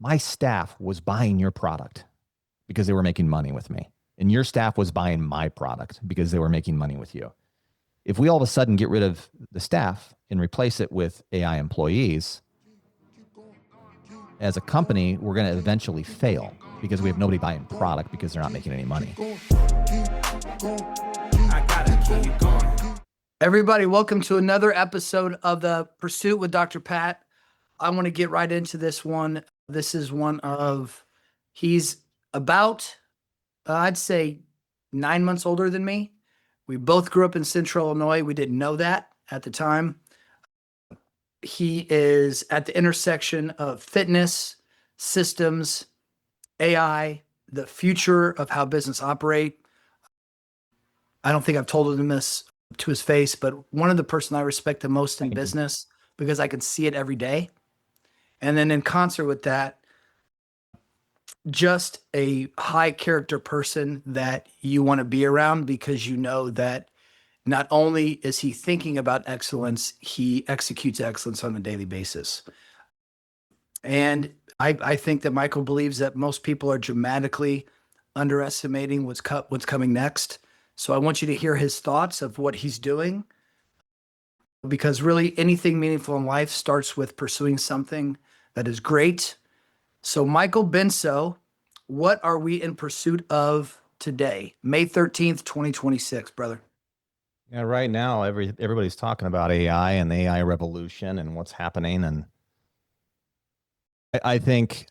my staff was buying your product because they were making money with me. And your staff was buying my product because they were making money with you. If we all of a sudden get rid of the staff and replace it with AI employees, as a company, we're going to eventually fail because we have nobody buying product because they're not making any money. Everybody, welcome to another episode of The Pursuit with Dr. Pat. I want to get right into this one. This is one of, he's about, I'd say 9 months older than me. We both grew up in Central Illinois. We didn't know that at the time. He is at the intersection of fitness, systems, AI, the future of how business operate. I don't think I've told him this to his face, but one of the person I respect the most in business because I can see it every day. And then in concert with that, just a high character person that you want to be around because you know that not only is he thinking about excellence, he executes excellence on a daily basis. And I think that Michael believes that most people are dramatically underestimating what's coming next. So I want you to hear his thoughts of what he's doing, because really anything meaningful in life starts with pursuing something that is great. So Michael Benso, what are we in pursuit of today? May 13th, 2026, brother. Yeah, right now everybody's talking about AI and the AI revolution and what's happening. And I think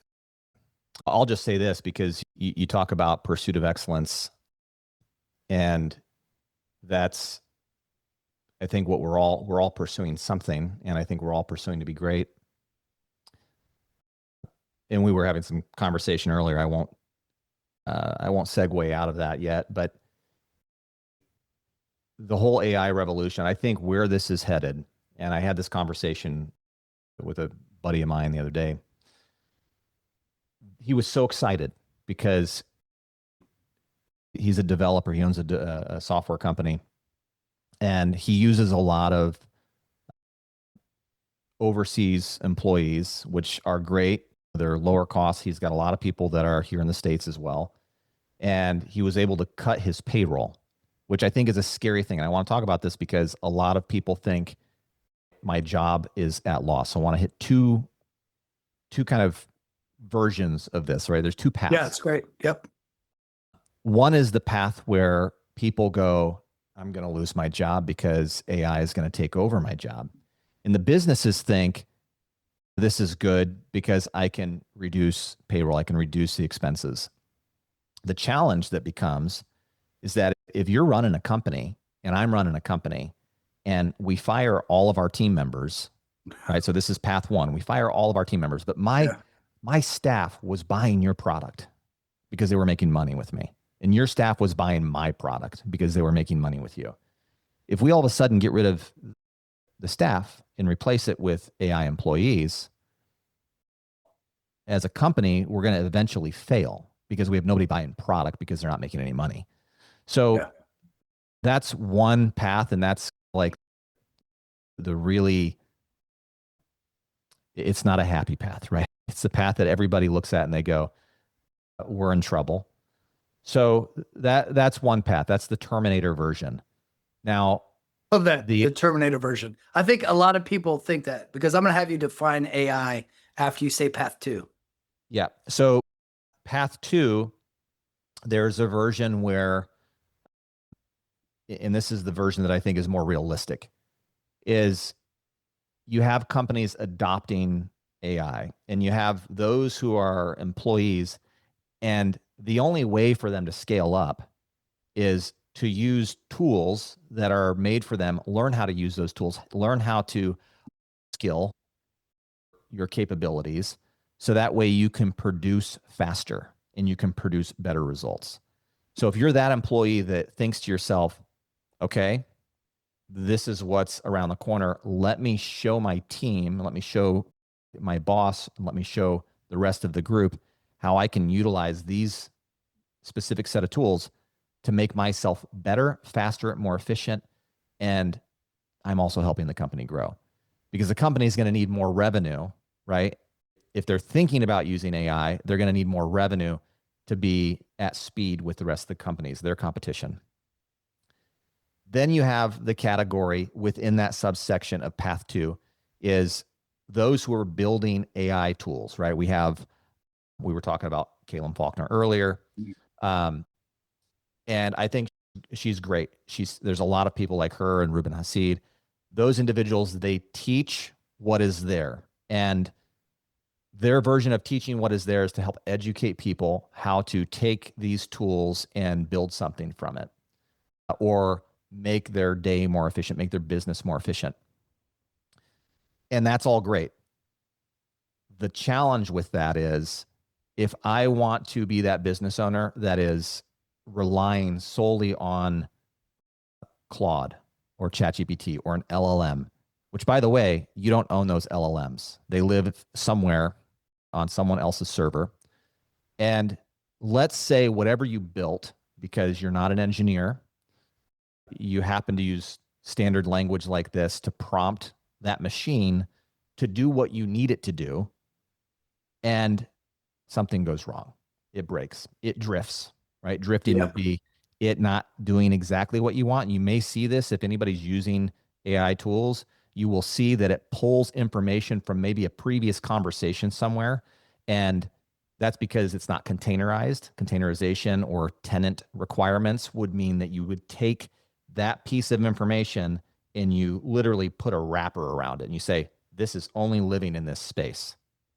I'll just say this because you talk about pursuit of excellence, and that's, I think, what we're all pursuing something, and I think we're all pursuing to be great. And we were having some conversation earlier. I won't segue out of that yet, but the whole AI revolution, I think where this is headed, and I had this conversation with a buddy of mine the other day. He was so excited because he's a developer. He owns a software company, and he uses a lot of overseas employees, which are great. They're lower cost. He's got a lot of people that are here in the States as well. And he was able to cut his payroll, which I think is a scary thing. And I want to talk about this because a lot of people think my job is at loss. So I want to hit two kind of versions of this, right? There's two paths. Yeah, that's great. Yep. One is the path where people go, I'm going to lose my job because AI is going to take over my job. And the businesses think this is good because I can reduce payroll. I can reduce the expenses. The challenge that becomes is that if you're running a company and I'm running a company and we fire all of our team members, right? So this is path one. We fire all of our team members, but my staff was buying your product because they were making money with me. And your staff was buying my product because they were making money with you. If we all of a sudden get rid of the staff and replace it with AI employees, as a company, we're going to eventually fail because we have nobody buying product because they're not making any money. So that's one path. And that's like it's not a happy path, right? It's the path that everybody looks at and they go, we're in trouble. So that's one path. That's the Terminator version. Now, of that, the Terminator version. I think a lot of people think that, because I'm going to have you define AI after you say path two. Yeah. So path two, there's a version where, and this is the version that I think is more realistic, is you have companies adopting AI and you have those who are employees, and the only way for them to scale up is to use tools that are made for them, learn how to use those tools, learn how to skill your capabilities, so that way you can produce faster and you can produce better results. So if you're that employee that thinks to yourself, okay, this is what's around the corner, let me show my team, let me show my boss, let me show the rest of the group how I can utilize these specific set of tools to make myself better, faster, more efficient, and I'm also helping the company grow. Because the company is going to need more revenue, right? if they're thinking about using AI, they're going to need more revenue to be at speed with the rest of the companies, their competition. Then you have the category within that subsection of path 2 is those who are building AI tools, right? We were talking about Caitlin Faulkner earlier. And I think she's great. There's a lot of people like her and Ruben Hassid. Those individuals, they teach what is there. And their version of teaching what is there is to help educate people how to take these tools and build something from it, or make their day more efficient, make their business more efficient. And that's all great. The challenge with that is, if I want to be that business owner that is relying solely on Claude or ChatGPT or an LLM, which, by the way, you don't own those LLMs. They live somewhere on someone else's server. And let's say whatever you built, because you're not an engineer, you happen to use standard language like this to prompt that machine to do what you need it to do, and something goes wrong. It breaks. It drifts, right? Drifting would be it not doing exactly what you want. You may see this if anybody's using AI tools. You will see that it pulls information from maybe a previous conversation somewhere, and that's because it's not containerized. Containerization or tenant requirements would mean that you would take that piece of information and you literally put a wrapper around it, and you say, this is only living in this space.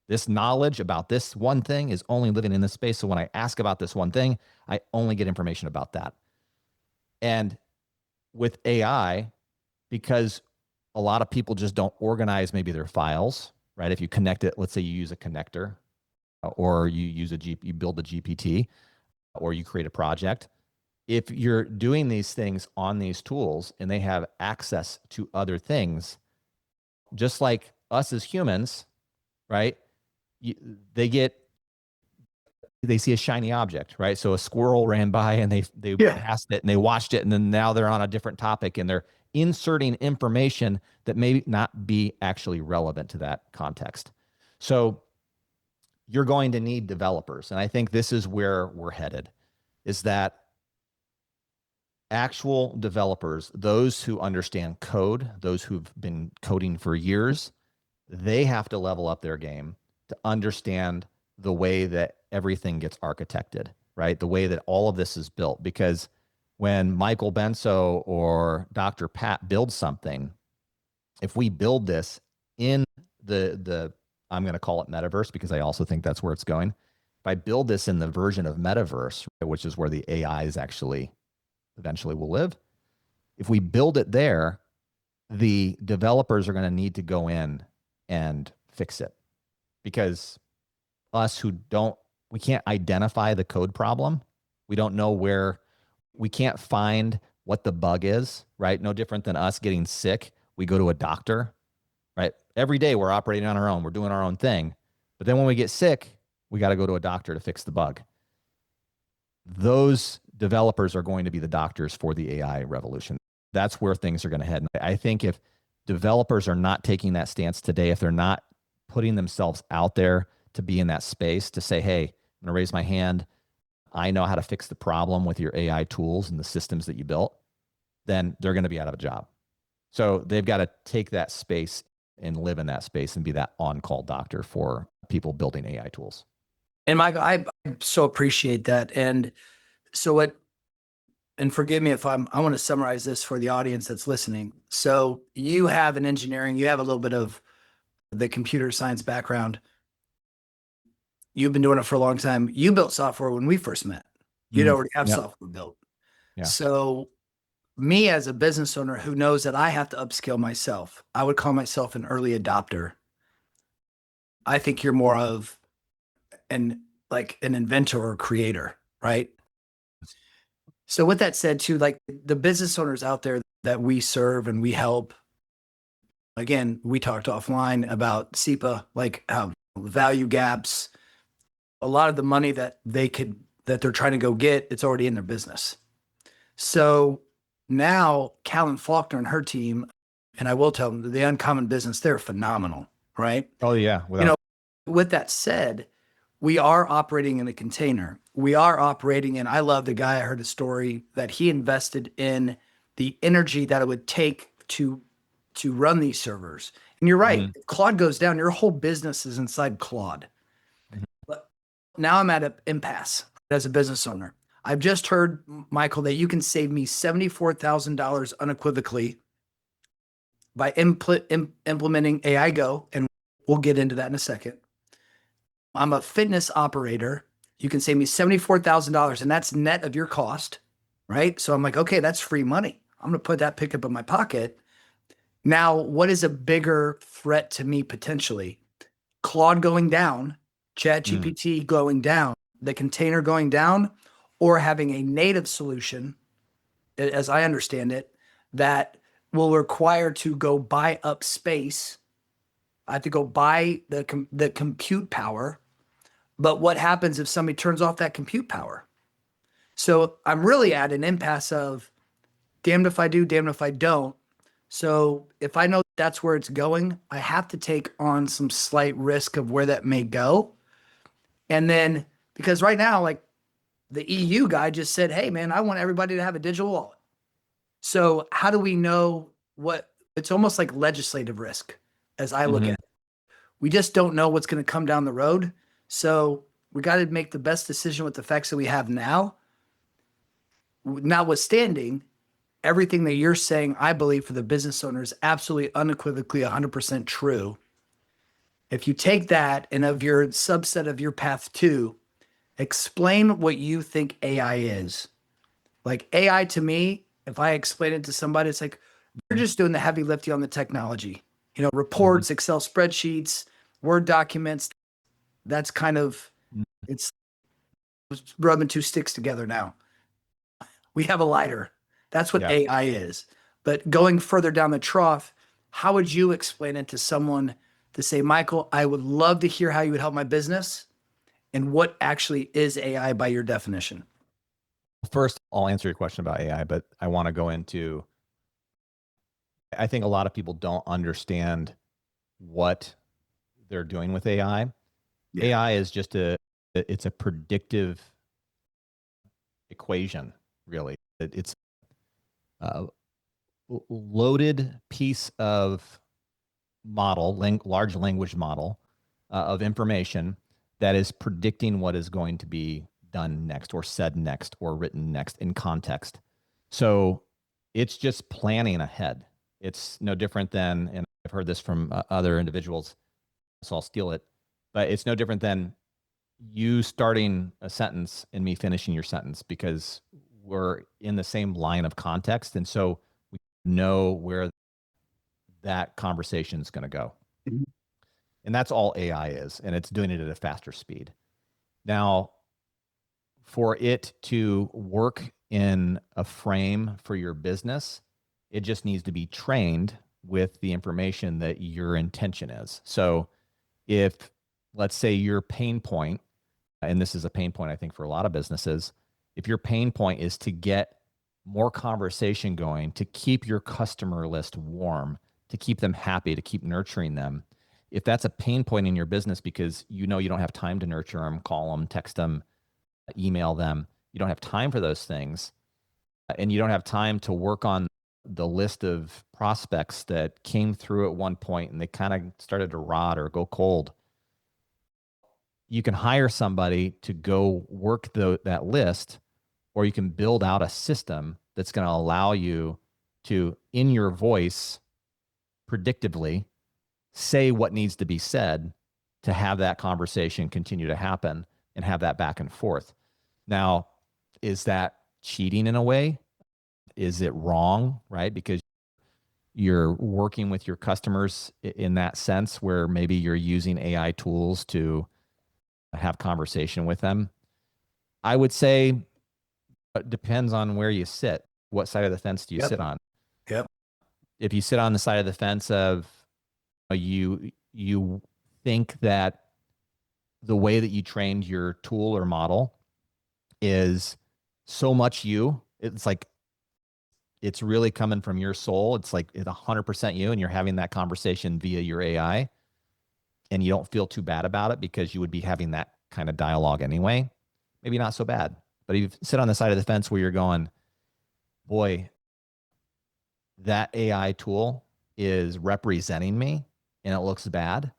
This knowledge about this one thing is only living in this space. So when I ask about this one thing, I only get information about that. And with AI, because a lot of people just don't organize maybe their files, right? If you connect it, let's say you use a connector, or you build a GPT, or you create a project. If you're doing these things on these tools and they have access to other things, just like us as humans, right? They see a shiny object, right? So a squirrel ran by and they passed it and they watched it, and then now they're on a different topic and they're inserting information that may not be actually relevant to that context. So you're going to need developers. And I think this is where we're headed, is that actual developers, those who understand code, those who've been coding for years, they have to level up their game to understand the way that everything gets architected, right? The way that all of this is built. Because when Michael Benso or Dr. Pat build something, if we build this in the I'm going to call it metaverse, because I also think that's where it's going. If I build this in the version of metaverse, which is where the AIs actually eventually will live, if we build it there, the developers are going to need to go in and fix it, because we can't identify the code problem. We don't know we can't find what the bug is, right? No different than us getting sick. We go to a doctor, right? Every day we're operating on our own. We're doing our own thing. But then when we get sick, we got to go to a doctor to fix the bug. Those developers are going to be the doctors for the AI revolution. That's where things are going to head. And I think if developers are not taking that stance today, if they're not putting themselves out there to be in that space to say, hey, I'm going to raise my hand, I know how to fix the problem with your AI tools and the systems that you built, then they're going to be out of a job. So they've got to take that space and live in that space and be that on-call doctor for people building AI tools. And Michael, I so appreciate that. And so and forgive me if I want to summarize this for the audience that's listening. So you have an engineering, you have a little bit of the computer science background. You've been doing it for a long time. You built software when we first met. You'd already have software built. Yeah. So me as a business owner who knows that I have to upskill myself, I would call myself an early adopter. I think you're more of an inventor or creator, right? So with that said too, like the business owners out there that we serve and we help, again, we talked offline about SEPA, like value gaps, a lot of the money that they're trying to go get, it's already in their business. So now Caitlin Faulkner and her team, and I will tell them the Uncommon Business, they're phenomenal, right? Oh yeah. With that said, we are operating in a container. We are operating in, I love the guy, I heard a story that he invested in the energy that it would take to run these servers. And you're right, Mhm. if Claude goes down, your whole business is inside Claude. Mhm. But now I'm at an impasse as a business owner. I've just heard, Michael, that you can save me $74,000 unequivocally by implementing AI Go, and we'll get into that in a second. I'm a fitness operator. You can save me $74,000, and that's net of your cost, right? So I'm like, okay, that's free money. I'm going to put that pickup in my pocket. Now, what is a bigger threat to me potentially? Claude going down, Mm. ChatGPT going down, the container going down, or having a native solution, as I understand it, that will require to go buy up space. I have to go buy the compute power. But what happens if somebody turns off that compute power? So I'm really at an impasse of damned if I do, damned if I don't. So if I know that's where it's going, I have to take on some slight risk of where that may go. And then because right now, like the EU guy just said, hey, man, I want everybody to have a digital wallet. So how do we know what it's almost like legislative risk as I look at Mhm. it? We just don't know what's going to come down the road. So we got to make the best decision with the facts that we have now. Notwithstanding, everything that you're saying, I believe for the business owner is absolutely unequivocally 100% true. If you take that and of your subset of your path two, explain what you think AI is. Like AI to me, if I explain it to somebody, it's like you're just doing the heavy lifting on the technology. You know, Mhm. reports, Excel spreadsheets, Word documents. That's kind of Mhm. it's rubbing two sticks together now. We have a lighter. That's what Yeah. AI is. But going further down the trough, how would you explain it to someone to say, Michael, I would love to hear how you would help my business and what actually is AI by your definition? First, I'll answer your question about AI, but I want to go into, I think a lot of people don't understand what they're doing with AI. Yeah. AI is just it's a predictive equation, really. It's a loaded piece of large language model of information that is predicting what is going to be done next or said next or written next in context. So it's just planning ahead. It's no different than, and I've heard this from other individuals, so I'll steal it, but it's no different than you starting a sentence and me finishing your sentence because we're in the same line of context. And so we know where that conversation is going to go. Mhm. And that's all AI is. And it's doing it at a faster speed. Now, for it to work in a frame for your business, it just needs to be trained with the information that your intention is. So if, let's say, your pain point, and this is a pain point, I think, for a lot of businesses, if your pain point is to get more conversation going, to keep your customer list warm, to keep them happy, to keep nurturing them, if that's a pain point in your business because you know you don't have time to nurture them, call them, text them, email them, you don't have time for those things, and you don't have time to work on the list of prospects that came through at one point and they kind of started to rot or go cold, you can hire somebody to go work that list, or you can build out a system that's going to allow you to, in your voice, predictively say what needs to be said to have that conversation continue to happen and have that back and forth. Now, is that cheating in a way? Is it wrong, right? Because you're working with your customers in that sense where maybe you're using AI tools to have conversation with them. I would say it depends on where you sit. What side of the fence do you Yep. sit on? Yep. If you sit on the side of the fence of you think that the way that you trained your tool or model is so much you, it's like it's really coming from your soul. It's like it's 100% you, and you're having that conversation via your AI. and you don't feel too bad about it because you would be having that kind of dialogue anyway, maybe not so bad. But if you sit on the side of the fence where you're going, boy, that AI tool is representing me and it looks bad,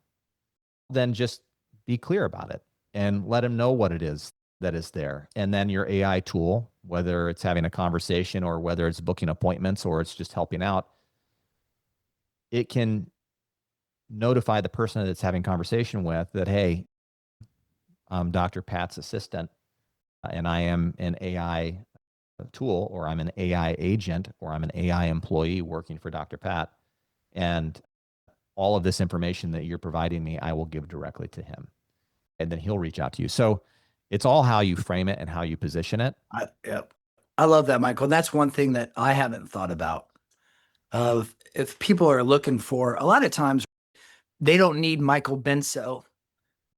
then just be clear about it and let them know what it is that is there. And then your AI tool, whether it's having a conversation or whether it's booking appointments or it's just helping out, it can notify the person that it's having conversation with that, hey, I'm Dr. Pat's assistant and I am an AI tool, or I'm an AI agent, or I'm an AI employee working for Dr. Pat. And all of this information that you're providing me, I will give directly to him. And then he'll reach out to you. So it's all how you frame it and how you position it. Yep. I love that, Michael. And that's one thing that I haven't thought about. Of if people are looking for, a lot of times they don't need Michael Benso,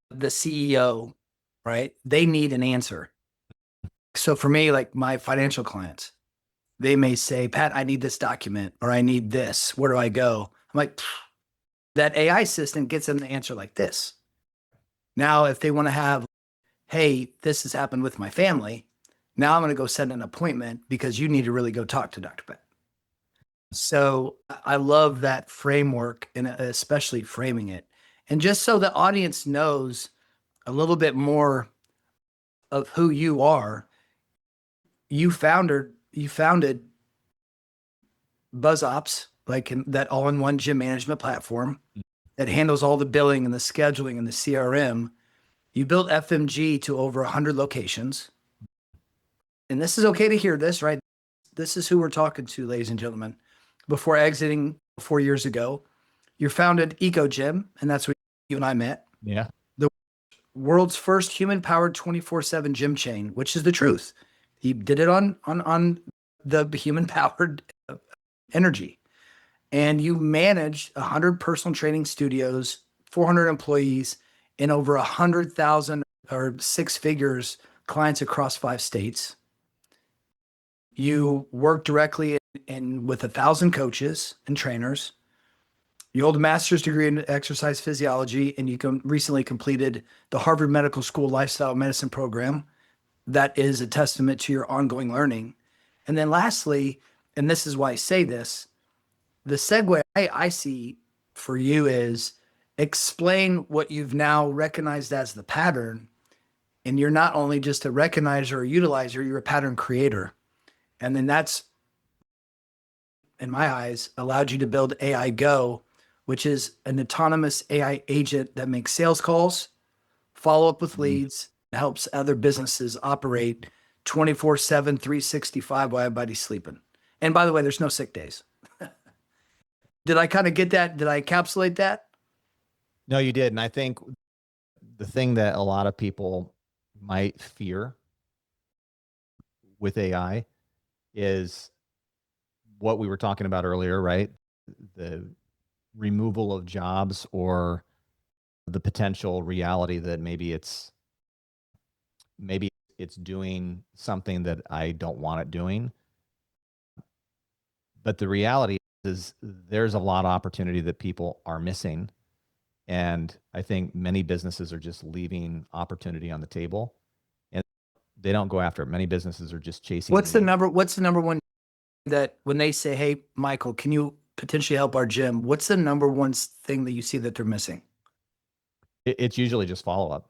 the CEO, right? They need an answer. So for me, like my financial clients, they may say, Pat, I need this document or I need this. Where do I go? I'm like, that AI assistant gets them the answer like this. Now, if they want to have, hey, this has happened with my family, now I'm going to go set an appointment because you need to really go talk to Dr. Pat. So I love that framework and especially framing it. And just so the audience knows a little bit more of who you are, you founded BuzzOps, like that all-in-one gym management platform that handles all the billing and the scheduling and the CRM. You built FMG to over 100 locations. And this is okay to hear this, right? This is who we're talking to, ladies and gentlemen. Before exiting 4 years ago, you founded Eco Gym, and that's where you and I met. Yeah. The world's first human-powered 24/7 gym chain, which is the truth. He did it on the human-powered energy. And you manage 100 personal training studios, 400 employees, and over 100,000 or six figures clients across 5 states. You work directly with 1,000 coaches and trainers. You hold a master's degree in exercise physiology, and you recently completed the Harvard Medical School Lifestyle Medicine program. That is a testament to your ongoing learning. And then lastly, and this is why I say this, the segue I see for you is explain what you've now recognized as the pattern. And you're not only just a recognizer or utilizer, you're a pattern creator. And then that's, in my eyes, allowed you to build AI Go, which is an autonomous AI agent that makes sales calls, follow up with leads, and helps other businesses operate 24/7, 365 while everybody's sleeping. And by the way, there's no sick days. Did I kind of get that? Did I encapsulate that? No, you did. And I think the thing that a lot of people might fear with AI is what we were talking about earlier, right? The removal of jobs or the potential reality that maybe it's doing something that I don't want it doing. But the reality is there's a lot of opportunity that people are missing. And I think many businesses are just leaving opportunity on the table and they don't go after it. Many businesses are just chasing. What's the number one that when they say, hey, Michael, can you potentially help our gym? What's the number one thing that you see that they're missing? It's usually just follow-up.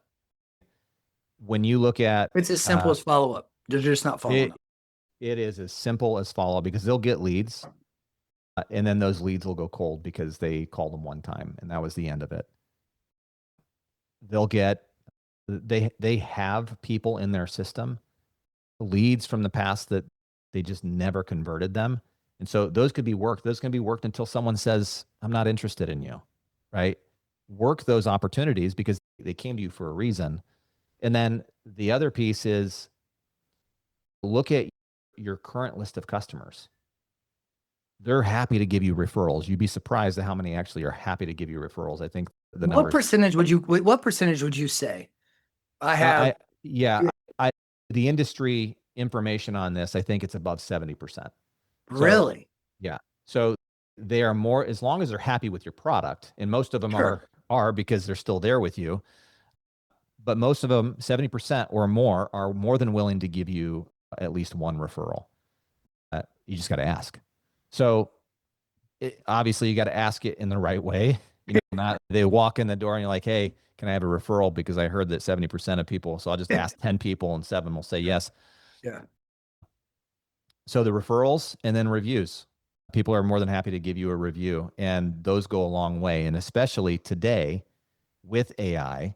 When you look at, it's as simple as follow-up. They're just not following up. It is as simple as follow-up because they'll get leads and then those leads will go cold because they called them one time and that was the end of it. They'll get, they have people in their system, leads from the past that they just never converted them. And so those could be worked. Those can be worked until someone says, I'm not interested in you, right? Work those opportunities because they came to you for a reason. And then the other piece is look at your current list of customers. They're happy to give you referrals. You'd be surprised at how many actually are happy to give you referrals. I think the numbers. What percentage would you say? The industry information on this, I think it's above 70%. Really? Yeah. So they are more, as long as they're happy with your product, and most of them are are because they're still there with you. But most of them, 70% or more, are more than willing to give you at least one referral. You just got to ask. So obviously, you got to ask it in the right way. Not they walk in the door and you're like, hey, can I have a referral? Because I heard that 70% of people, so I'll just ask 10 people and 7 will say yes. Yeah. So the referrals and then reviews. People are more than happy to give you a review, and those go a long way. And especially today with AI,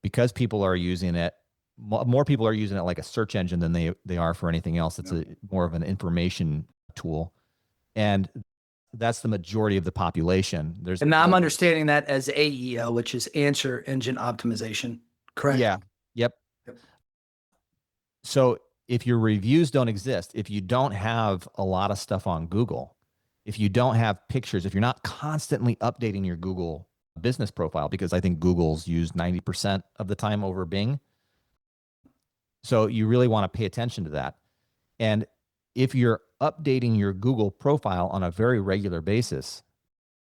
because people are using it, more people are using it like a search engine than they are for anything else. It's more of an information tool, and that's the majority of the population. And now I'm understanding that as AEO, which is answer engine optimization. Correct? Yeah. Yep. So if your reviews don't exist, if you don't have a lot of stuff on Google, if you don't have pictures, if you're not constantly updating your Google business profile, because I think Google's used 90% of the time over Bing. So you really want to pay attention to that. And if you're updating your Google profile on a very regular basis,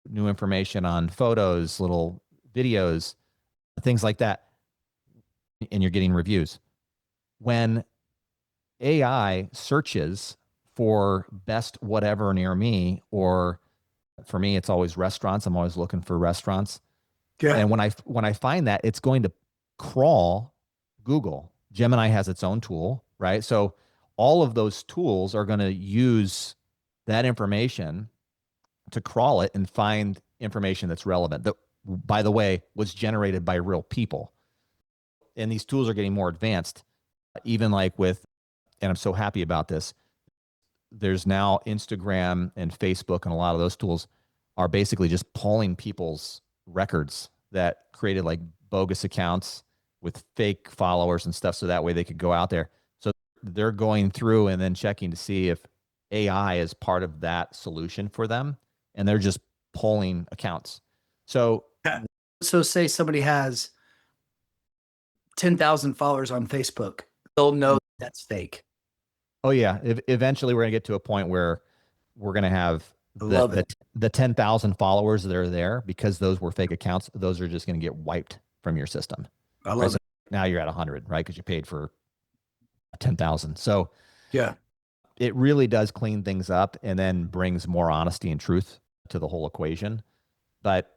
new information on photos, little videos, things like that, and you're getting reviews. When AI searches for best whatever near me, or for me, it's always restaurants. I'm always looking for restaurants. Yeah. And when I find that, it's going to crawl Google. Gemini has its own tool, right? So all of those tools are going to use that information to crawl it and find information that's relevant. That, by the way, was generated by real people. And these tools are getting more advanced, even like with, and I'm so happy about this. There's now Instagram and Facebook, and a lot of those tools are basically just pulling people's records that created like bogus accounts with fake followers and stuff. So that way they could go out there. So they're going through and then checking to see if AI is part of that solution for them. And they're just pulling accounts. So say somebody has 10,000 followers on Facebook, they'll know that's fake. Oh yeah. Eventually we're going to get to a point where we're going to have the 10,000 followers that are there, because those were fake accounts. Those are just going to get wiped from your system. I love it. Now you're at 100, right? Because you paid for 10,000. So yeah, it really does clean things up and then brings more honesty and truth to the whole equation. But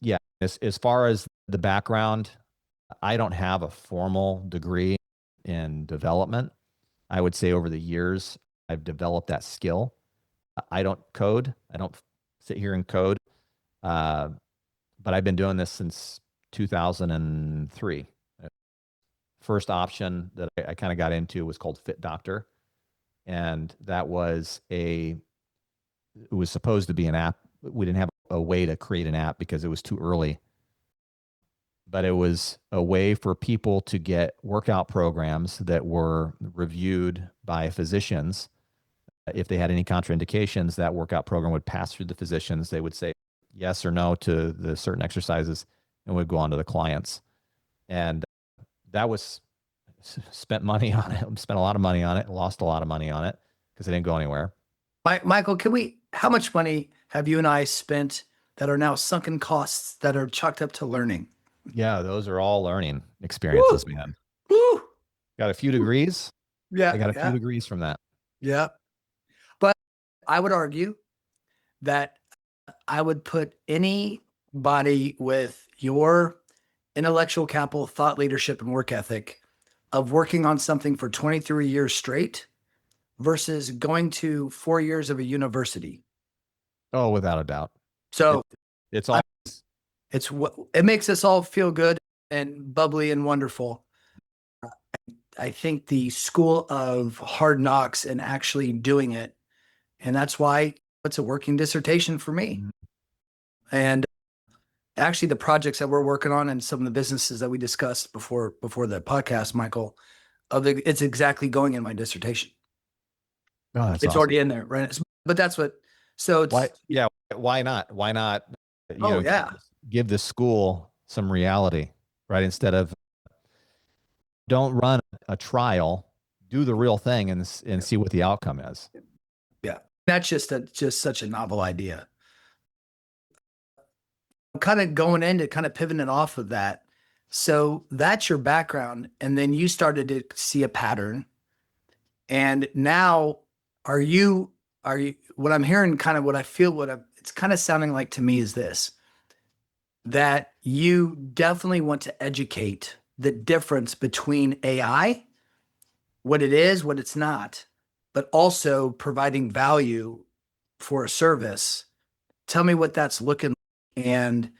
yeah, as far as the background, I don't have a formal degree in development. I would say over the years, I've developed that skill. I don't code. I don't sit here and code. But I've been doing this since 2003. First option that I kind of got into was called Fit Doctor. And that was it was supposed to be an app. We didn't have a way to create an app because it was too early. But it was a way for people to get workout programs that were reviewed by physicians. If they had any contraindications, that workout program would pass through the physicians. They would say yes or no to the certain exercises and would go on to the clients. And that was spent money on it, spent a lot of money on it, lost a lot of money on it because it didn't go anywhere. Michael, how much money have you and I spent that are now sunken costs that are chalked up to learning? Yeah, those are all learning experiences, Woo! man. Woo! Got a few degrees. Yeah. I got a few degrees from that. Yeah. But I would argue that I would put anybody with your intellectual capital, thought leadership, and work ethic of working on something for 23 years straight versus going to 4 years of a university. Oh, without a doubt. So it's all it makes us all feel good and bubbly and wonderful. I think the school of hard knocks and actually doing it, and that's why it's a working dissertation for me. And actually, the projects that we're working on and some of the businesses that we discussed before the podcast, Michael, it's exactly going in my dissertation. Oh, it's awesome. Already in there, right? But that's what. So it's why not? Why not? Yeah. Give the school some reality, right? Instead of don't run a trial, do the real thing and see what the outcome is. Yeah, that's just such a novel idea. kind of going into kind of pivoting off of that. So that's your background. And then you started to see a pattern. And now are you, what I'm hearing, kind of what I feel, it's kind of sounding like to me is this, that you definitely want to educate the difference between AI, what it is, what it's not, but also providing value for a service. Tell me what that's looking like. And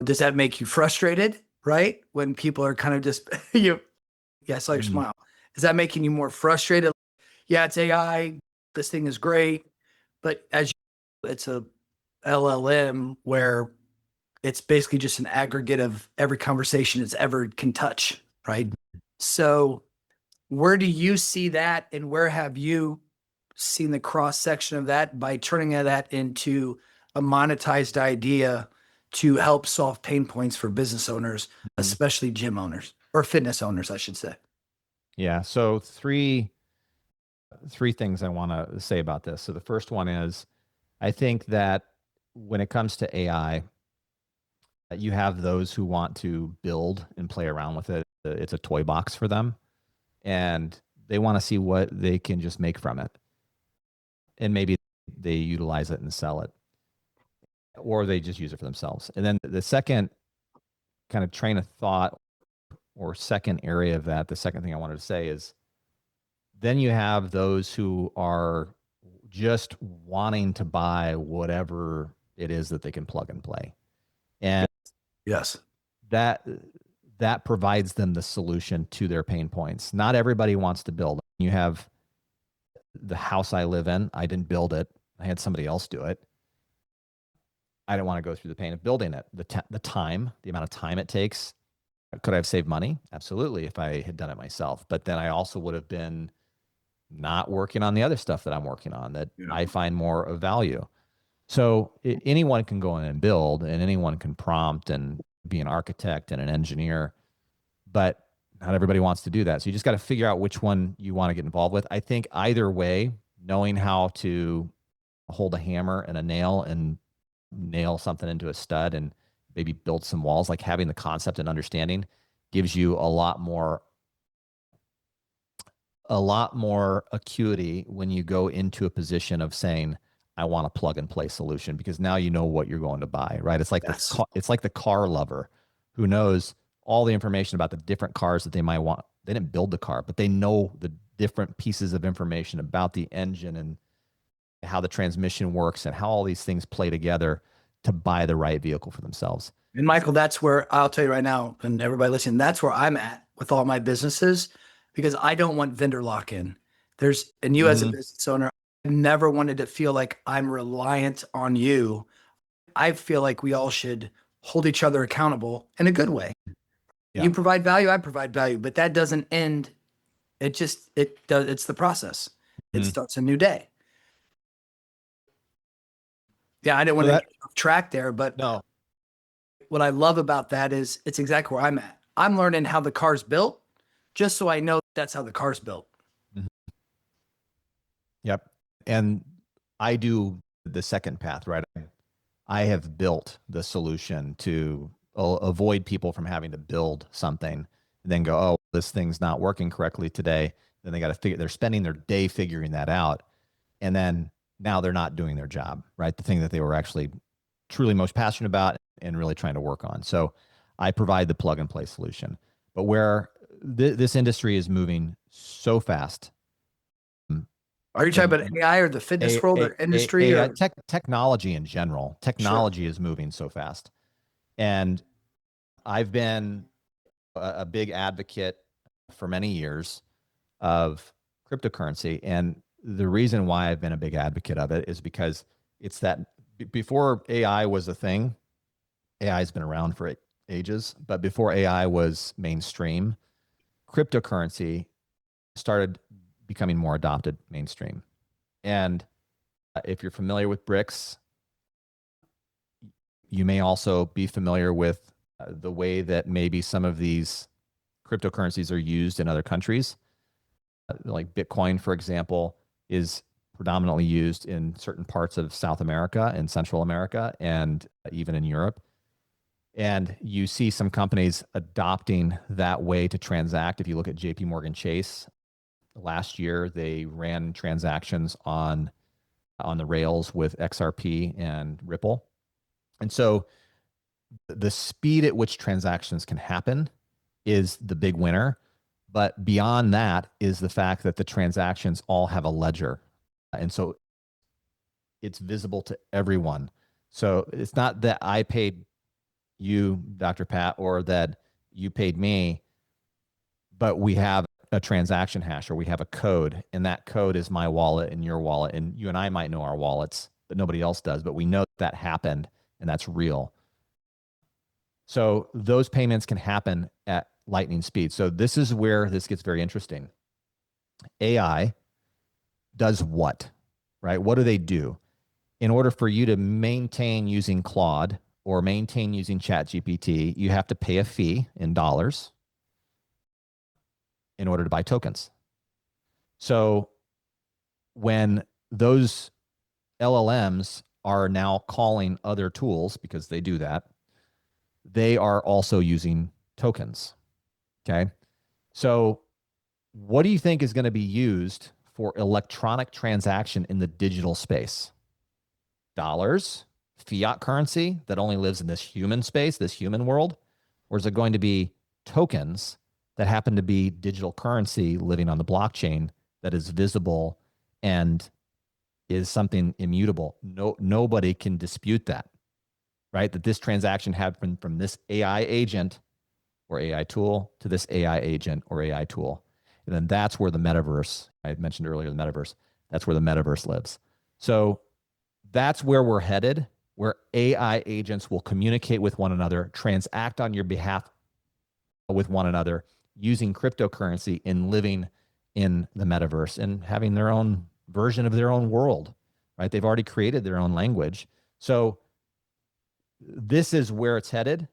does that make you frustrated, right? When people are kind of just, yeah, I saw your Mhm. smile. Is that making you more frustrated? Yeah, it's AI. This thing is great. But it's a LLM where it's basically just an aggregate of every conversation it's ever can touch, right? So where do you see that, and where have you seen the cross section of that by turning that into a monetized idea to help solve pain points for business owners, Mhm. especially gym owners or fitness owners, I should say? Yeah. So three things I want to say about this. So the first one is I think that when it comes to AI, you have those who want to build and play around with it. It's a toy box for them, and they want to see what they can just make from it. And maybe they utilize it and sell it, or they just use it for themselves. And then the second kind of train of thought or second area of that, the second thing I wanted to say is then you have those who are just wanting to buy whatever it is that they can plug and play. And Yes. that that provides them the solution to their pain points. Not everybody wants to build. You have the house I live in. I didn't build it. I had somebody else do it. I didn't want to go through the pain of building it. The time, the amount of time it takes. Could I have saved money? Absolutely, if I had done it myself. But then I also would have been not working on the other stuff that I'm working on that Yeah. I find more of value. So anyone can go in and build, and anyone can prompt and be an architect and an engineer, but not everybody wants to do that. So you just got to figure out which one you want to get involved with. I think either way, knowing how to hold a hammer and a nail and nail something into a stud and maybe build some walls, like having the concept and understanding gives you a lot more acuity when you go into a position of saying, I want a plug and play solution, because now you know what you're going to buy, right? Yes. It's like the car lover who knows all the information about the different cars that they might want. They didn't build the car, but they know the different pieces of information about the engine and how the transmission works and how all these things play together to buy the right vehicle for themselves. And Michael, that's where I'll tell you right now, and everybody listening, that's where I'm at with all my businesses because I don't want vendor lock in. And you as a Mm-hmm. business owner, I never wanted to feel like I'm reliant on you. I feel like we all should hold each other accountable in a good way. Yeah. You provide value, I provide value, but that doesn't end. It does, it's the process. It Mm-hmm. starts a new day. Yeah, I didn't So want to that get off track there, but no. what I love about that is it's exactly where I'm at. I'm learning how the car's built just so I know that's how the car's built. Mhm. Yep. And I do the second path, right? I have built the solution to avoid people from having to build something and then go, oh, this thing's not working correctly today. Then they got to they're spending their day figuring that out. And then now they're not doing their job, right? The thing that they were actually truly most passionate about and really trying to work on. So I provide the plug and play solution. But where this industry is moving so fast, Are you talking and about AI or the fitness world or industry or technology in general. sure? Technology is moving so fast. And I've been a big advocate for many years of cryptocurrency. And the reason why I've been a big advocate of it is because it's that before AI was a thing, AI has been around for ages, but before AI was mainstream, cryptocurrency started becoming more adopted mainstream. And if you're familiar with BRICS, you may also be familiar with the way that maybe some of these cryptocurrencies are used in other countries. Like Bitcoin, for example, is predominantly used in certain parts of South America and Central America and even in Europe. And you see some companies adopting that way to transact. If you look at JP Morgan Chase, last year they ran transactions on the rails with XRP and Ripple. And so the speed at which transactions can happen is the big winner. But beyond that is the fact that the transactions all have a ledger. And so it's visible to everyone. So it's not that I paid you, Dr. Pat, or that you paid me, but we have a transaction hash or we have a code, and that code is my wallet and your wallet. And you and I might know our wallets, but nobody else does. But we know that happened and that's real. So those payments can happen at lightning speed. So this is where this gets very interesting. AI does what, right? What do they do? In order for you to maintain using Claude or maintain using ChatGPT, you have to pay a fee in dollars in order to buy tokens. So when those LLMs are now calling other tools, because they do that, they are also using tokens. Okay. So what do you think is going to be used for electronic transaction in the digital space? Dollars, fiat currency that only lives in this human space, this human world? Or is it going to be tokens that happen to be digital currency living on the blockchain that is visible and is something immutable? Nobody can dispute that, right? That this transaction happened from this AI agent or AI tool to this AI agent or AI tool. And then that's where the metaverse, I mentioned earlier, the metaverse, that's where the metaverse lives. So that's where we're headed, where AI agents will communicate with one another, transact on your behalf with one another using cryptocurrency and living in the metaverse and having their own version of their own world, right? They've already created their own language. So this is where it's headed.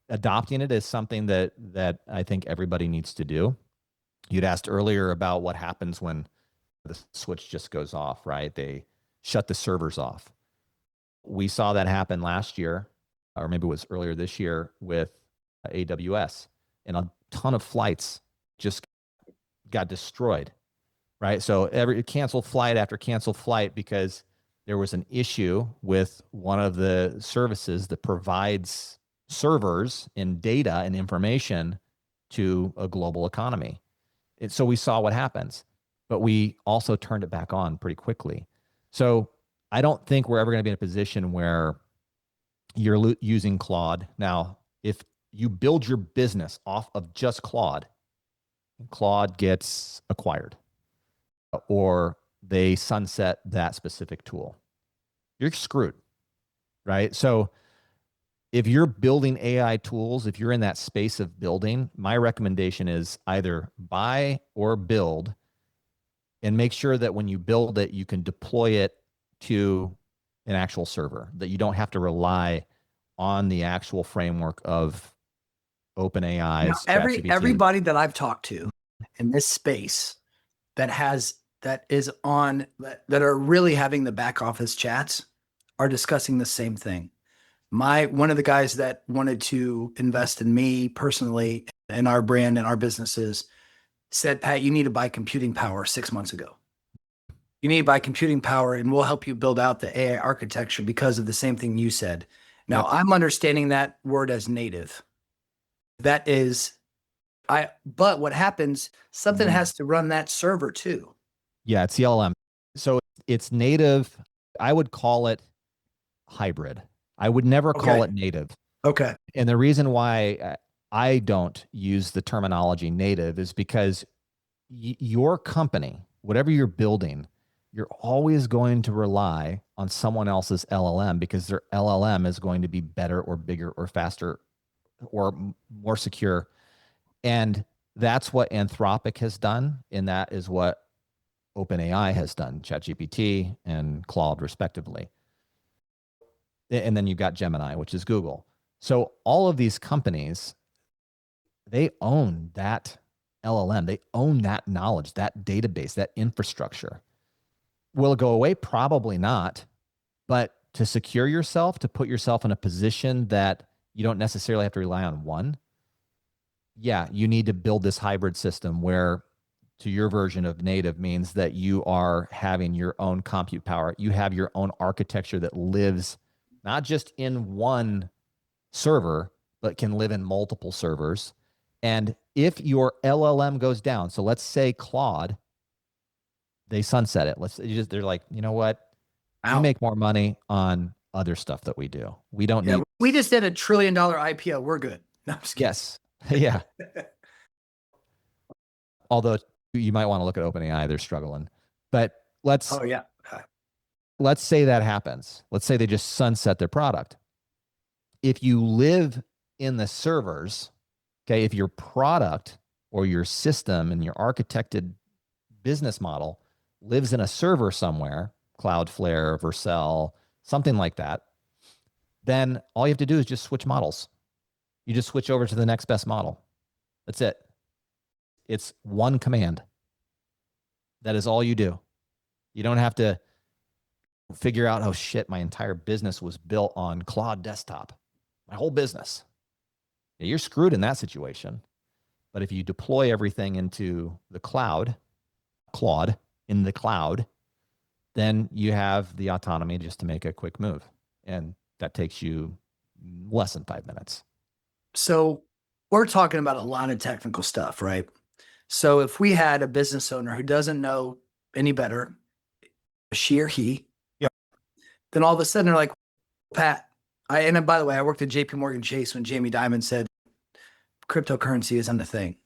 Adopting it is something that I think everybody needs to do. You'd asked earlier about what happens when the switch just goes off, right? They shut the servers off. We saw that happen last year, or maybe it was earlier this year with AWS, and a ton of flights just got destroyed, right? So every canceled flight after canceled flight because there was an issue with one of the services that provides servers and data and information to a global economy. So we saw what happens, but we also turned it back on pretty quickly. So I don't think we're ever going to be in a position where you're using Claude. Now, if you build your business off of just Claude, Claude gets acquired or they sunset that specific tool, you're screwed, right? So if you're building AI tools, if you're in that space of building, my recommendation is either buy or build and make sure that when you build it, you can deploy it to an actual server, that you don't have to rely on the actual framework of OpenAI's ChatGPT. Everybody that I've talked to in this space that are really having the back office chats are discussing the same thing. One of the guys that wanted to invest in me personally and our brand and our businesses said, Pat, you need to buy computing power 6 months ago. You need to buy computing power and we'll help you build out the AI architecture because of the same thing you said. Now, yep. I'm understanding that word as native. But what happens, something has to run that server too. Yeah, it's LLM. So it's native. I would call it hybrid. I would never call it native. Okay. And the reason why I don't use the terminology native is because your company, whatever you're building, you're always going to rely on someone else's LLM because their LLM is going to be better or bigger or faster or more secure. And that's what Anthropic has done. And that is what OpenAI has done, ChatGPT and Claude respectively. And then you've got Gemini, which is Google. So all of these companies, they own that LLM. They own that knowledge, that database, that infrastructure. Will it go away? Probably not. But to secure yourself, to put yourself in a position that you don't necessarily have to rely on one, yeah, you need to build this hybrid system where, to your version of native, means that you are having your own compute power. You have your own architecture that lives not just in one server, but can live in multiple servers. And if your LLM goes down, so let's say Claude, they sunset it. They're like, you know what? We Out. make more money on other stuff that we do. We don't Yeah, need. we just did a $1 trillion IPO. We're good. No, I'm just kidding. Yes. Yeah. Although you might want to look at OpenAI, they're struggling. But Oh yeah. let's say that happens. Let's say they just sunset their product. If you live in the servers, okay, if your product or your system and your architected business model lives in a server somewhere, Cloudflare, Vercel, something like that, then all you have to do is just switch models. You just switch over to the next best model. That's it. It's one command. That is all you do. You don't have to figure out, oh shit, my entire business was built on Claude desktop. My whole business. Yeah, you're screwed in that situation. But if you deploy everything into the cloud, Claude in the cloud, then you have the autonomy just to make a quick move. And that takes you less than 5 minutes. So we're talking about a lot of technical stuff, right? So if we had a business owner who doesn't know any better, she or he, Yep. then all of a sudden they're like, Pat, and by the way, I worked at JP Morgan Chase when Jamie Dimon said cryptocurrency isn't a thing.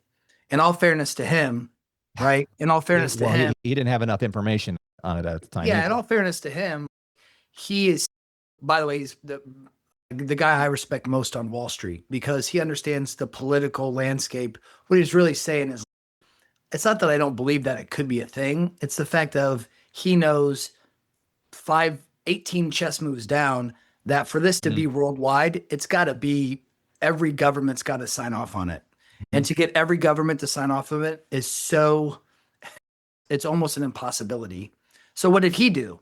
In all fairness to him, right? In all fairness to him, he didn't have enough information on it at the time. yeah, in all fairness to him, he is, by the way, he's the guy I respect most on Wall Street because he understands the political landscape. What he's really saying is, it's not that I don't believe that it could be a thing. It's the fact of he knows 18 chess moves down that for this to be worldwide, it's got to be every government's got to sign off on it. And to get every government to sign off of it is it's almost an impossibility. So what did he do?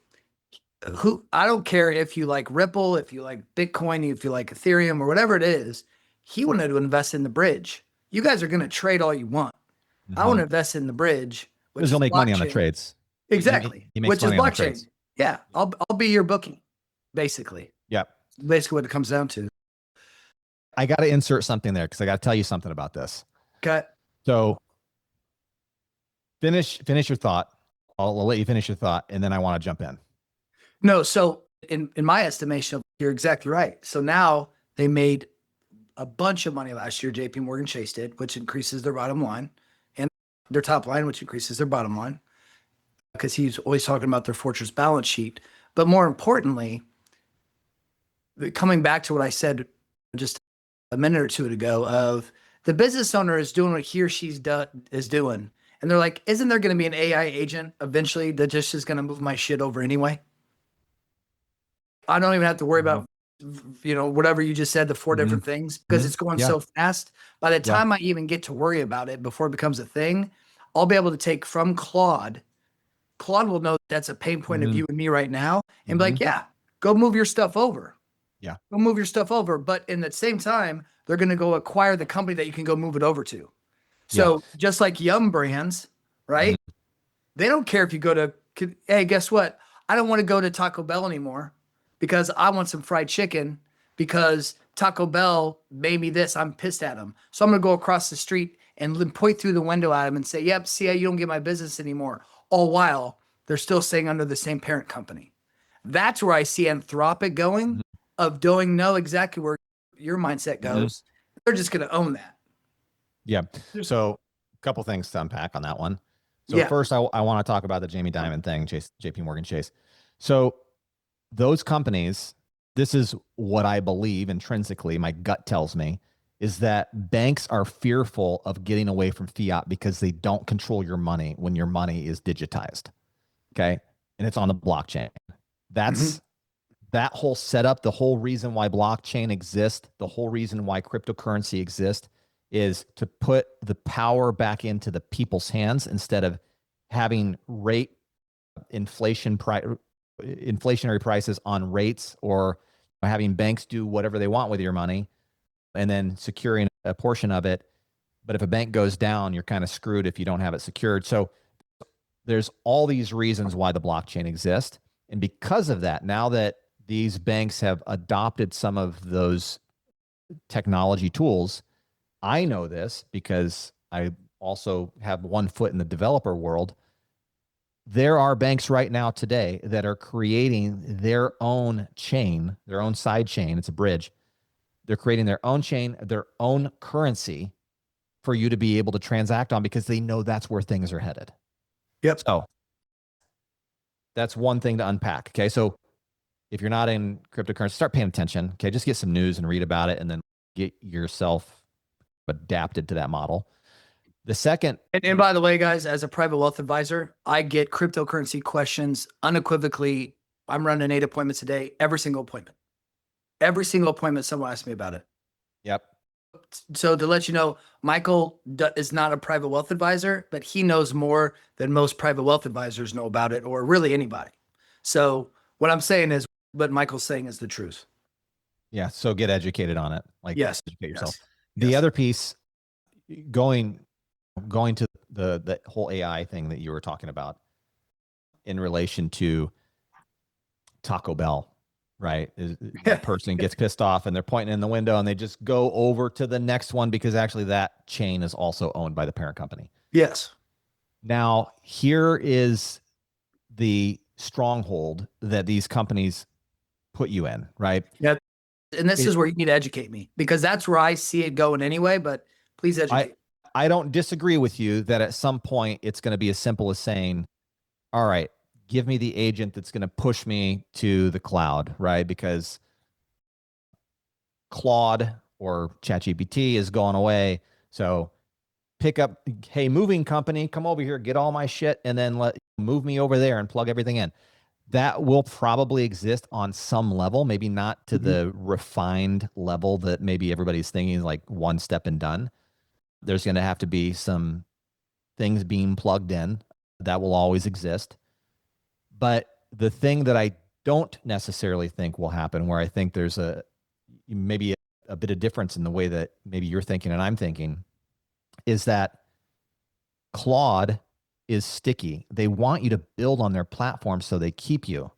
I don't care if you like Ripple, if you like Bitcoin, if you like Ethereum or whatever it is, he wanted to invest in the bridge. You guys are going to trade all you want. I want to invest in the bridge, which Because he'll make money on the blockchain. trades. Exactly. He makes Which is money on the blockchain. trades. Yeah. I'll be your bookie, basically. Yeah. Basically what it comes down to. I got to insert something there because I got to tell you something about this. Okay. So finish your thought. I'll let you finish your thought, and then I want to jump in. No, so in my estimation, you're exactly right. So now they made a bunch of money last year, JP Morgan Chase did, which increases their bottom line, and their top line, which increases their bottom line, because he's always talking about their fortress balance sheet. But more importantly, coming back to what I said just a minute or two ago of the business owner is doing what he or she's is doing. And they're like, isn't there going to be an AI agent eventually that just is going to move my shit over anyway? I don't even have to worry about, whatever you just said, the 4 different things, because it's going so fast. By the time I even get to worry about it before it becomes a thing, I'll be able to take from Claude. Claude will know that's a pain point of you and me right now and be like, yeah, go move your stuff over. Yeah. Go move your stuff over. But in the same time, they're going to go acquire the company that you can go move it over to. So just like Yum Brands, right? They don't care if you go to, hey, guess what? I don't want to go to Taco Bell anymore because I want some fried chicken because Taco Bell made me this. I'm pissed at them. So I'm going to go across the street and point through the window at them and say, yep, see how you don't get my business anymore. All while they're still staying under the same parent company. That's where I see Anthropic going of doing know exactly where your mindset goes. They're just going to own that. Yeah. So a couple things to unpack on that one. So first, I want to talk about the Jamie Dimon thing, JP Morgan Chase. So those companies, this is what I believe intrinsically, my gut tells me, is that banks are fearful of getting away from fiat because they don't control your money when your money is digitized. Okay. And it's on the blockchain. That's that whole setup, the whole reason why blockchain exists, the whole reason why cryptocurrency exists is to put the power back into the people's hands instead of having rate inflationary prices on rates, or having banks do whatever they want with your money and then securing a portion of it. But if a bank goes down, you're kind of screwed if you don't have it secured. So there's all these reasons why the blockchain exists. And because of that, now that these banks have adopted some of those technology tools, I know this because I also have one foot in the developer world. There are banks right now today that are creating their own chain, their own side chain. It's a bridge. They're creating their own chain, their own currency for you to be able to transact on, because they know that's where things are headed. Yep. So that's one thing to unpack. Okay. So if you're not in cryptocurrency, start paying attention. Okay. Just get some news and read about it, and then get yourself adapted to that model. The second, And by the way, guys, as a private wealth advisor, I get cryptocurrency questions unequivocally. I'm running 8 appointments a day, every single appointment. Every single appointment, someone asks me about it. yep. So to let you know, Michael is not a private wealth advisor, but he knows more than most private wealth advisors know about it, or really anybody. So what I'm saying is, what Michael's saying is the truth. Yeah. So get educated on it. Like, Yes. educate yourself. Yes. The Yes. other piece, going to the whole AI thing that you were talking about in relation to Taco Bell, right? That person gets pissed off and they're pointing in the window and they just go over to the next one because actually that chain is also owned by the parent company. Yes. Now, here is the stronghold that these companies put you in, right? Yeah. And this is where you need to educate me, because that's where I see it going anyway, but please educate. I don't disagree with you that at some point it's going to be as simple as saying, all right, give me the agent that's going to push me to the cloud, right? Because Claude or ChatGPT is going away. So pick up, hey, moving company, come over here, get all my shit, and then move me over there and plug everything in. That will probably exist on some level, maybe not to the refined level that maybe everybody's thinking, like one step and done. There's going to have to be some things being plugged in. That will always exist. But the thing that I don't necessarily think will happen, where I think there's maybe a bit of difference in the way that maybe you're thinking and I'm thinking, is that Claude is sticky. They want you to build on their platform so they keep you.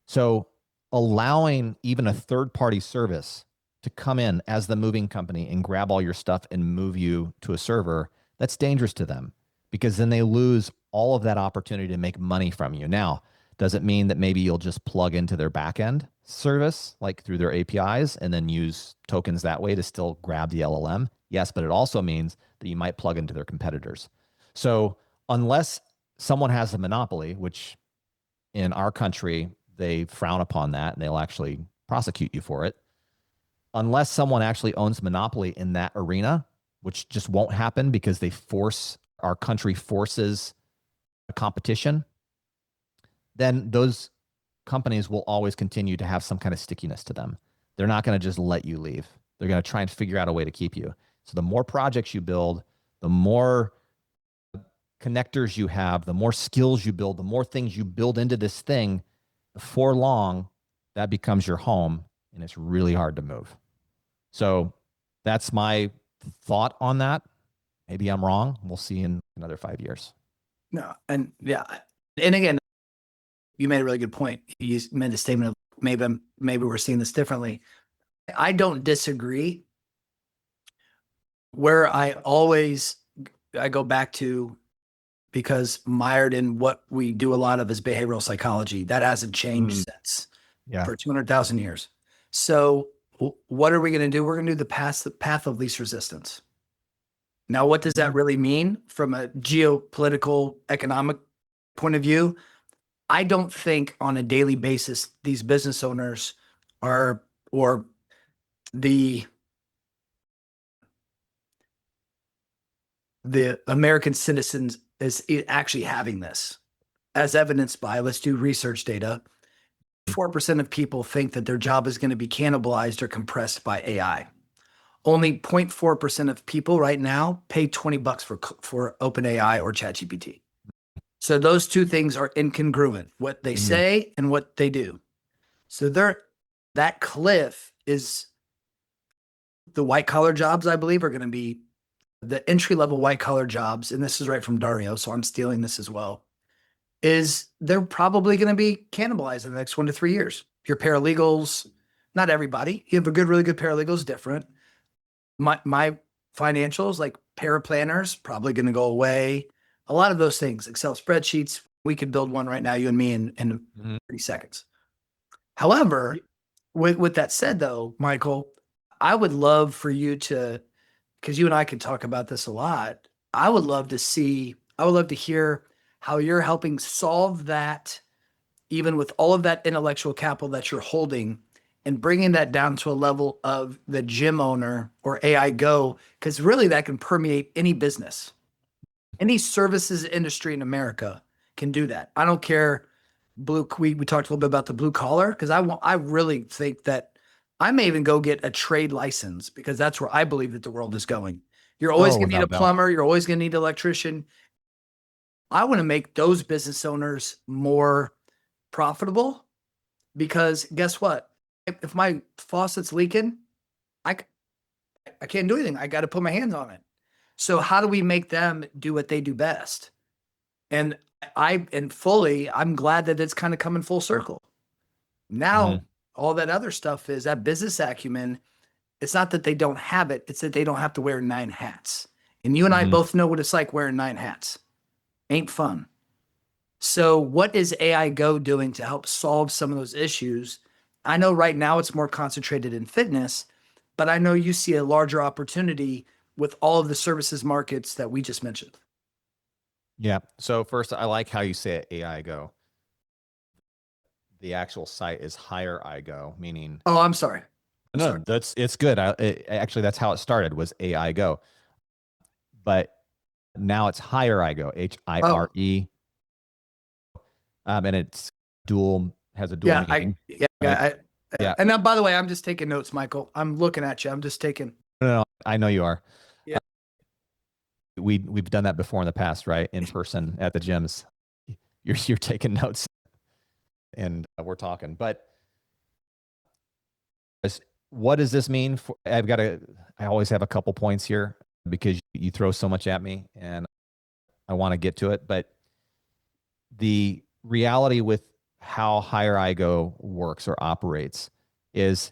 So allowing even a third-party service to come in as the moving company and grab all your stuff and move you to a server, that's dangerous to them, because then they lose all of that opportunity to make money from you. Now, does it mean that maybe you'll just plug into their backend service, like through their APIs, and then use tokens that way to still grab the LLM? Yes, but it also means that you might plug into their competitors. So unless someone has a monopoly, which in our country, they frown upon that and they'll actually prosecute you for it. Unless someone actually owns monopoly in that arena, which just won't happen because our country forces a competition, then those companies will always continue to have some kind of stickiness to them. They're not going to just let you leave. They're going to try and figure out a way to keep you. So the more projects you build, the more connectors you have, the more skills you build, the more things you build into this thing, before long, that becomes your home, and it's really hard to move. So that's my thought on that. Maybe I'm wrong. We'll see in another 5 years. No. And yeah. And again, you made a really good point. You made a statement of maybe we're seeing this differently. I don't disagree. Where I go back to, because mired in what we do a lot of is behavioral psychology. That hasn't changed since for 200,000 years. So what are we going to do? We're going to do the path of least resistance. Now, what does that really mean from a geopolitical, economic point of view? I don't think on a daily basis these business owners or the American citizens is actually having this, as evidenced by, let's do research data. 4% of people think that their job is going to be cannibalized or compressed by AI. only 0.4% of people right now pay $20 for OpenAI or ChatGPT. So those two things are incongruent, what they Mhm. say and what they do. So that cliff is the white collar jobs, I believe, are going to be the entry level white collar jobs. And this is right from Dario, so I'm stealing this as well. Is they're probably going to be cannibalized in the next 1 to 3 years. Your paralegals, not everybody. You have a really good paralegal is different. My financials, like paraplanners, probably going to go away. A lot of those things, Excel spreadsheets, we could build one right now, you and me, in Mhm. 30 seconds. However, with that said, though, Michael, I would love for you to, because you and I could talk about this a lot. I would love to hear how you're helping solve that, even with all of that intellectual capital that you're holding, and bringing that down to a level of the gym owner or AI Go, because really that can permeate any business. Any services industry in America can do that. I don't care. We talked a little bit about the blue collar, because I really think that I may even go get a trade license, because that's where I believe that the world is going. You're always Oh, going to need a without doubt. plumber. You're always going to need an electrician. I want to make those business owners more profitable, because guess what? If my faucet's leaking, I, I can't do anything. I got to put my hands on it. So how do we make them do what they do best? And I'm glad that it's kind of coming full circle. Now, Mhm. all that other stuff is that business acumen. It's not that they don't have it, it's that they don't have to wear 9 hats. And you and I Mhm. both know what it's like wearing 9 hats. Ain't fun. So, what is AI Go doing to help solve some of those issues? I know right now it's more concentrated in fitness, but I know you see a larger opportunity with all of the services markets that we just mentioned. Yeah. So first, I like how you say it, AI Go. The actual site is Hire I Go, meaning Oh, I'm sorry. I'm no, sorry. that's it's good. Actually, that's how it started was AI Go, but now it's Hire I Go, Oh, HIRE, and it's has a dual yeah. I, meaning, yeah. right? Yeah. Yeah. And now, by the way, I'm just taking notes, Michael. I'm looking at you. I'm just taking. No, no, no, I know you are. Yeah. Uh, we've done that before in the past, right? In person at the gyms. You're taking notes and we're talking. But what does this mean for I always have a couple points here because you throw so much at me and I want to get to it. But the reality with how Hire IGO works or operates is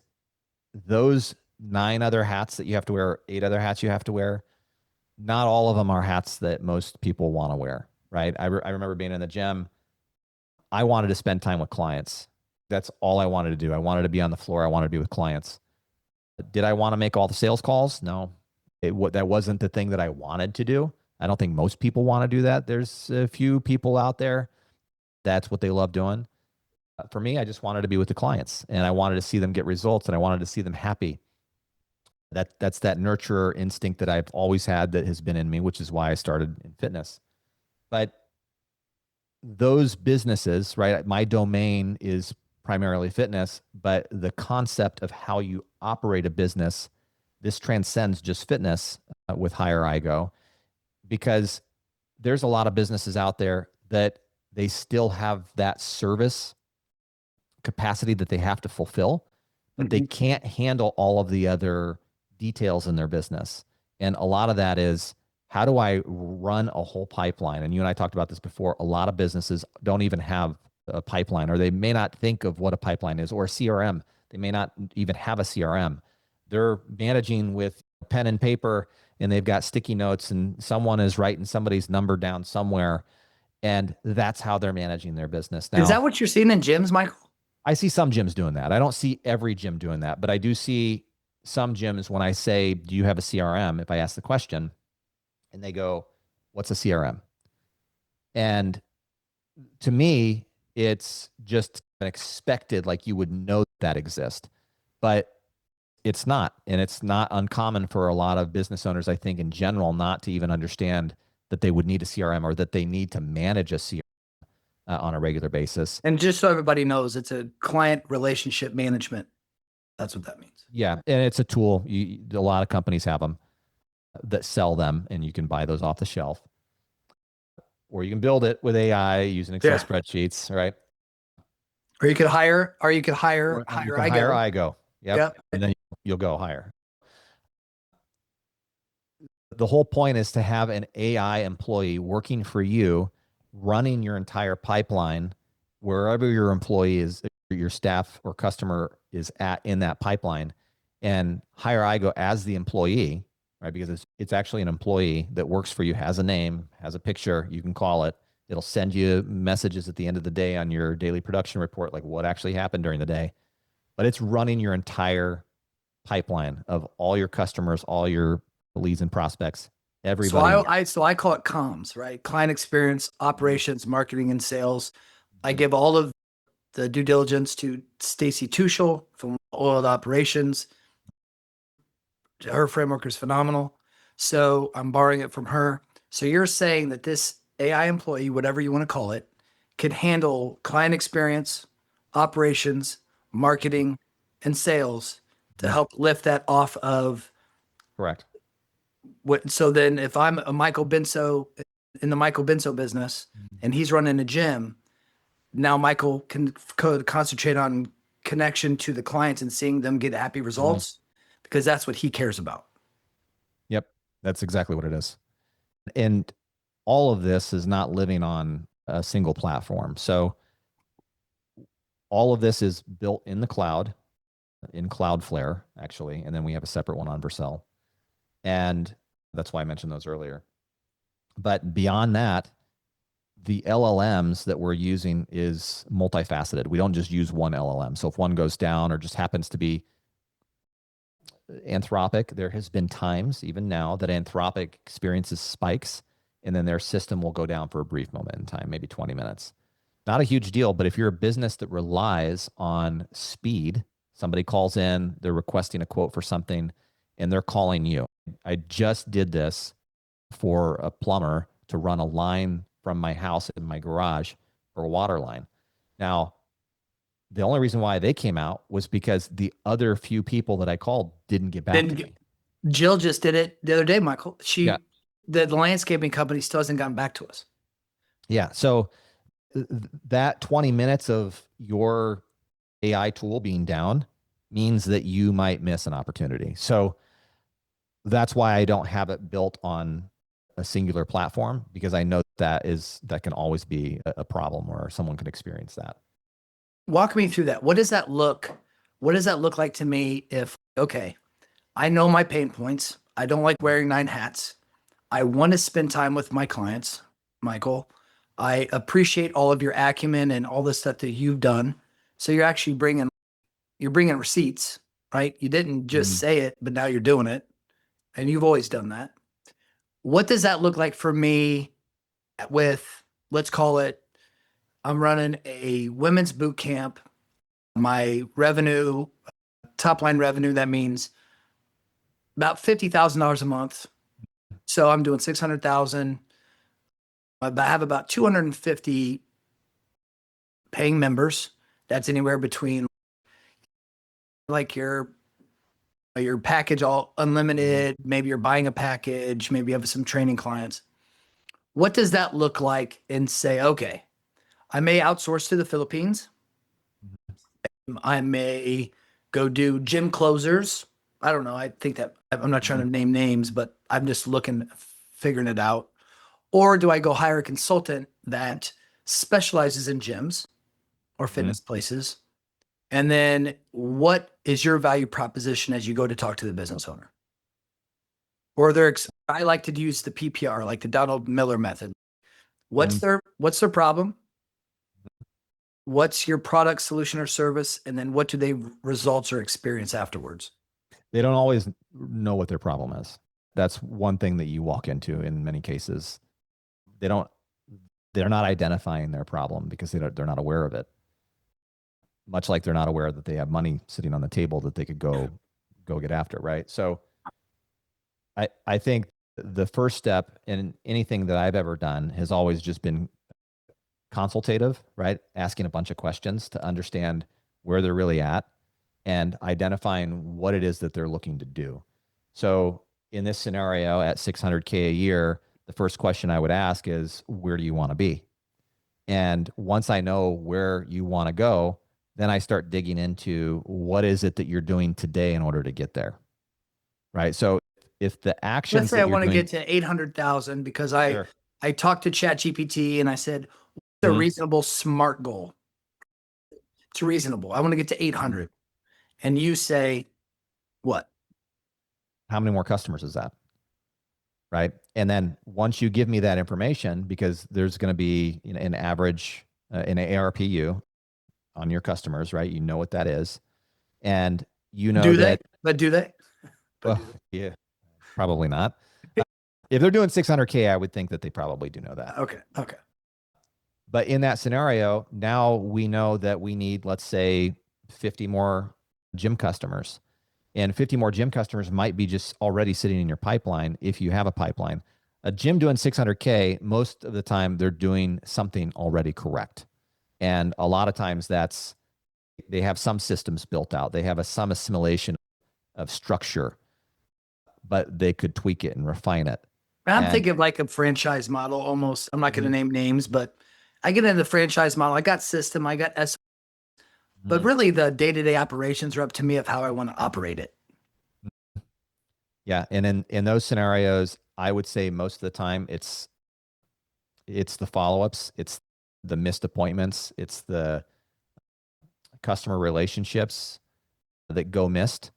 those 9 other hats that you have to wear, 8 other hats you have to wear, not all of them are hats that most people want to wear, right? I remember being in the gym. I wanted to spend time with clients. That's all I wanted to do. I wanted to be on the floor. I wanted to be with clients. Did I want to make all the sales calls? No. That wasn't the thing that I wanted to do. I don't think most people want to do that. There's a few people out there that's what they love doing. For me, I just wanted to be with the clients and I wanted to see them get results and I wanted to see them happy. That's that nurturer instinct that I've always had that has been in me, which is why I started in fitness. But those businesses, right? My domain is primarily fitness, but the concept of how you operate a business, this transcends just fitness with Hire IGO, because there's a lot of businesses out there that they still have that service capacity that they have to fulfill, but they Mhm. can't handle all of the other details in their business. And a lot of that is how do I run a whole pipeline? And you and I talked about this before. A lot of businesses don't even have a pipeline, or they may not think of what a pipeline is, or a CRM. They may not even have a CRM. They're managing with pen and paper and they've got sticky notes and someone is writing somebody's number down somewhere. And that's how they're managing their business. Is Now, that what you're seeing in gyms, Michael? I see some gyms doing that. I don't see every gym doing that, but I do see some gyms when I say, do you have a CRM? If I ask the question and they go, what's a CRM? And to me, it's just expected, like you would know that exists, but it's not. And it's not uncommon for a lot of business owners, I think, in general, not to even understand that they would need a CRM or that they need to manage a CRM on a regular basis. And just so everybody knows, it's a client relationship management. That's what that means. Yeah, and it's a tool. A lot of companies have them that sell them, and you can buy those off the shelf, or you can build it with AI using Excel Yeah. spreadsheets, right? Or you could hire Or you hire can hire iGo. iGo. Yep, Yep. and then you'll go higher. The whole point is to have an AI employee working for you, running your entire pipeline, wherever your employee is, your staff or customer is at in that pipeline, and hire iGo as the employee, right? Because it's actually an employee that works for you, has a name, has a picture, you can call it. It'll send you messages at the end of the day on your daily production report, like what actually happened during the day. But it's running your entire pipeline of all your customers, all your leads and prospects, So everybody. I call it comms, right? Client experience, operations, marketing, and sales. I give all of the due diligence to Stacy Tuchel from Oiled Operations. Her framework is phenomenal. So I'm borrowing it from her. So you're saying that this AI employee, whatever you want to call it, can handle client experience, operations, marketing, and sales to help lift that off of Correct. what. So then if I'm a Michael Benso in the Michael Benso business and he's running a gym, now Michael can concentrate on connection to the clients and seeing them get happy results because that's what he cares about. Yep. That's exactly what it is. And all of this is not living on a single platform. So all of this is built in the cloud, in Cloudflare, actually. And then we have a separate one on Vercel. And that's why I mentioned those earlier. But beyond that, the LLMs that we're using is multifaceted. We don't just use one LLM. So if one goes down or just happens to be Anthropic, there has been times, even now, that Anthropic experiences spikes and then their system will go down for a brief moment in time, maybe 20 minutes. Not a huge deal, but if you're a business that relies on speed, somebody calls in, they're requesting a quote for something, and they're calling you. I just did this for a plumber to run a line from my house in my garage for a water line. Now, the only reason why they came out was because the other few people that I called didn't get back to me. Jill just did it the other day, Michael. Yeah. The landscaping company still hasn't gotten back to us. Yeah. So that 20 minutes of your AI tool being down means that you might miss an opportunity. So that's why I don't have it built on a singular platform, because I know that can always be a problem or someone could experience that. Walk me through that. What does that look like to me if, okay, I know my pain points. I don't like wearing 9 hats. I want to spend time with my clients, Michael. I appreciate all of your acumen and all the stuff that you've done. So you're bringing receipts, right? You didn't just say it, but now you're doing it. And you've always done that. What does that look like for me with, let's call it, I'm running a women's boot camp. My revenue, top line revenue, that means about $50,000 a month. So I'm doing 600,000. I have about 250 paying members. That's anywhere between like your package all unlimited, maybe you're buying a package, maybe you have some training clients. What does that look like and say, okay, I may outsource to the Philippines. I may go do gym closers. I don't know. I think that I'm not trying to name names, but I'm just figuring it out. Or do I go hire a consultant that specializes in gyms or fitness places? And then what is your value proposition as you go to talk to the business owner? Or I like to use the PPR, like the Donald Miller method. What's their problem? What's your product, solution, or service? And then what do they results or experience afterwards? They don't always know what their problem is. That's one thing that you walk into in many cases. They're not identifying their problem because they're not aware of it. Much like they're not aware that they have money sitting on the table that they could go get after, right? So I think the first step in anything that I've ever done has always just been consultative, right? Asking a bunch of questions to understand where they're really at. and identifying what it is that they're looking to do. So in this scenario at 600K a year, the first question I would ask is, where do you want to be? And once I know where you want to go, then I start digging into what is it that you're doing today in order to get there. Right. So if the Let's actions say I that you're want to doing, get to 800,000 because sure. I talked to ChatGPT and I said, what's a Mhm. reasonable SMART goal? It's reasonable. I want to get to 800. And you say, what? How many more customers is that? Right. And then once you give me that information, because there's going to be an average, an ARPU on your customers, right? You know what that is. And you know Do they? that, But do they? well, yeah, probably not. If they're doing 600K, I would think that they probably do know that. Okay. Okay. But in that scenario, now we know that we need, let's say, 50 more gym customers. And 50 more gym customers might be just already sitting in your pipeline if you have a pipeline. A gym doing 600K, most of the time they're doing something already correct. And a lot of times they have some systems built out. They have some assimilation of structure, but they could tweak it and refine it. I'm And thinking of like a franchise model almost. I'm not going to Mhm. name names, but I get into the franchise model. I got system, I got S, but Mhm. really the day-to-day operations are up to me of how I want to operate it. Yeah, and in those scenarios, I would say most of the time it's the follow-ups, it's the missed appointments, it's the customer relationships that go missed,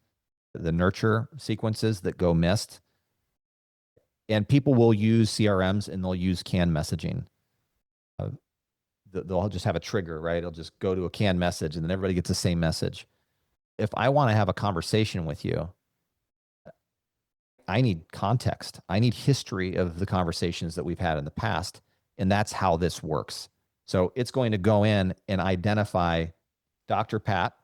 the nurture sequences that go missed. And people will use CRMs and they'll use canned messaging. Uh, they'll just have a trigger, right? It'll just go to a canned message and then everybody gets the same message. If I want to have a conversation with you, I need context. I need history of the conversations that we've had in the past. And that's how this works. So it's going to go in and identify Dr. Pat.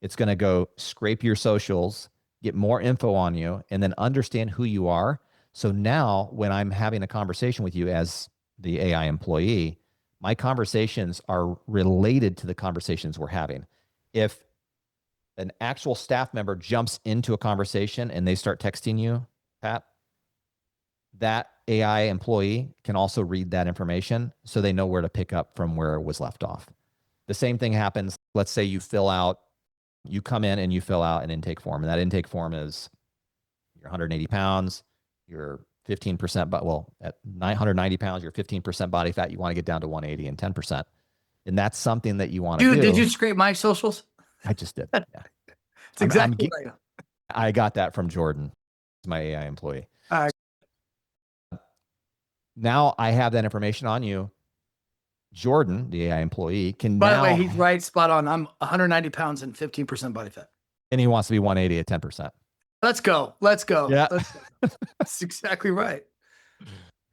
It's going to go scrape your socials, get more info on you, and then understand who you are. So now when I'm having a conversation with you as the AI employee, my conversations are related to the conversations we're having. If an actual staff member jumps into a conversation and they start texting you, Pat, that AI employee can also read that information so they know where to pick up from where it was left off. The same thing happens. Let's say you come in and you fill out an intake form, and that intake form is you're 180 pounds, you're 15%, but well, at 990 pounds, you're 15% body fat. You want to get down to 180 and 10%. And that's something that you want to Dude, did do. you scrape my socials? I just did. Yeah. It's I'm, exactly right. I got that from Jordan, my AI employee. All right. Now I have that information on you. Jordan, the AI employee, can By the way, now, he's right, spot on. I'm 190 pounds and 15% body fat. and he wants to be 180 at 10%. Let's go. Let's go. Yeah. That's exactly right.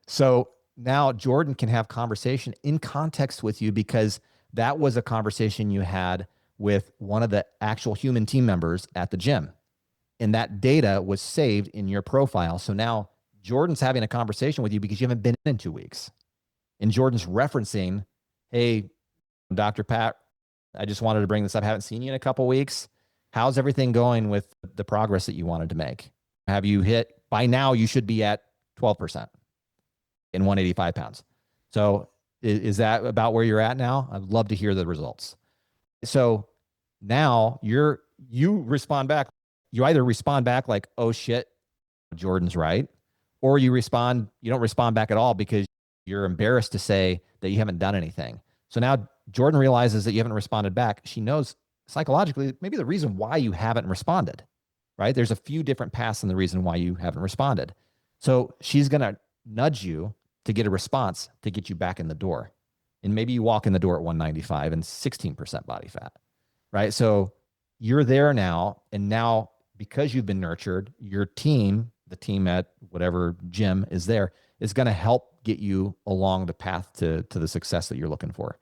So now Jordan can have conversation in context with you because that was a conversation you had with one of the actual human team members at the gym. And that data was saved in your profile. So now Jordan's having a conversation with you because you haven't been in 2 weeks. And Jordan's referencing, hey, Dr. Pat, I just wanted to bring this up. I haven't seen you in a couple weeks. How's everything going with the progress that you wanted to make? Have you hit, by now you should be at 12% in 185 pounds. So is that about where you're at now? I'd love to hear the results. So now you respond back. You either respond back like, oh shit, Jordan's right, or you don't respond back at all because you're embarrassed to say that you haven't done anything. So now Jordan realizes that you haven't responded back. She knows psychologically maybe the reason why you haven't responded, right? There's a few different paths in the reason why you haven't responded. So she's going to nudge you to get a response to get you back in the door. And maybe you walk in the door at 195 and 16% body fat, right? So you're there now. And now because you've been nurtured, your team, the team at whatever gym is there, is going to help get you along the path to the success that you're looking for.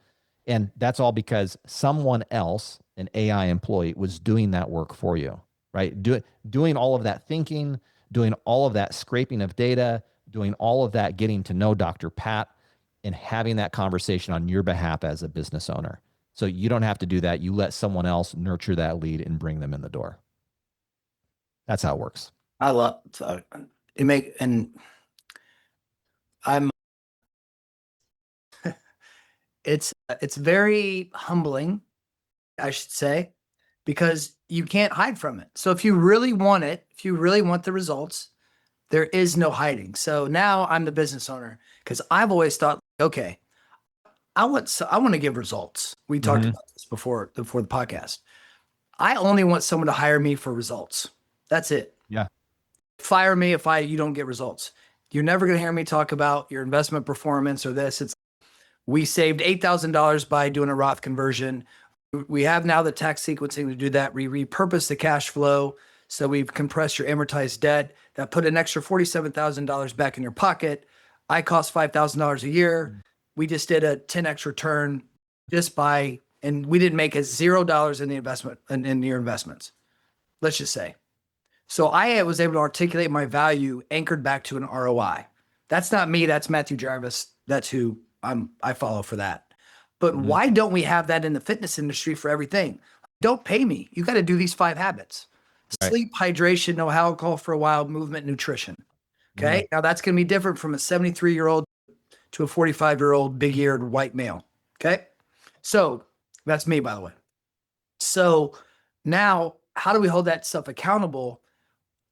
And that's all because someone else, an AI employee, was doing that work for you, right? Doing all of that thinking, doing all of that scraping of data, doing all of that getting to know Dr. Pat and having that conversation on your behalf as a business owner. So you don't have to do that. You let someone else nurture that lead and bring them in the door. That's how it works. I love it. And I'm it's very humbling, I should say, because you can't hide from it. So if you really want it, if you really want the results, there is no hiding. So now I'm the business owner because I've always thought, okay, I want to give results. We talked about this before the podcast. I only want someone to hire me for results. That's it. Yeah. Fire me if you don't get results. You're never going to hear me talk about your investment performance or this. It's we saved $8,000 by doing a Roth conversion. We have now the tax sequencing to do that. We repurpose the cash flow. So we've compressed your amortized debt. That put an extra $47,000 back in your pocket. I cost $5,000 a year. We just did a 10x return and we didn't make $0 in the investment in your investments. Let's just say. So I was able to articulate my value anchored back to an ROI. That's not me. That's Matthew Jarvis. That's who I follow for that. But why don't we have that in the fitness industry for everything? Don't pay me. You got to do these 5 habits. Right. Sleep, hydration, no alcohol for a while, movement, nutrition. Okay. Now that's going to be different from a 73-year-old to a 45-year-old big-eared white male. Okay. So that's me, by the way. So now how do we hold that stuff accountable?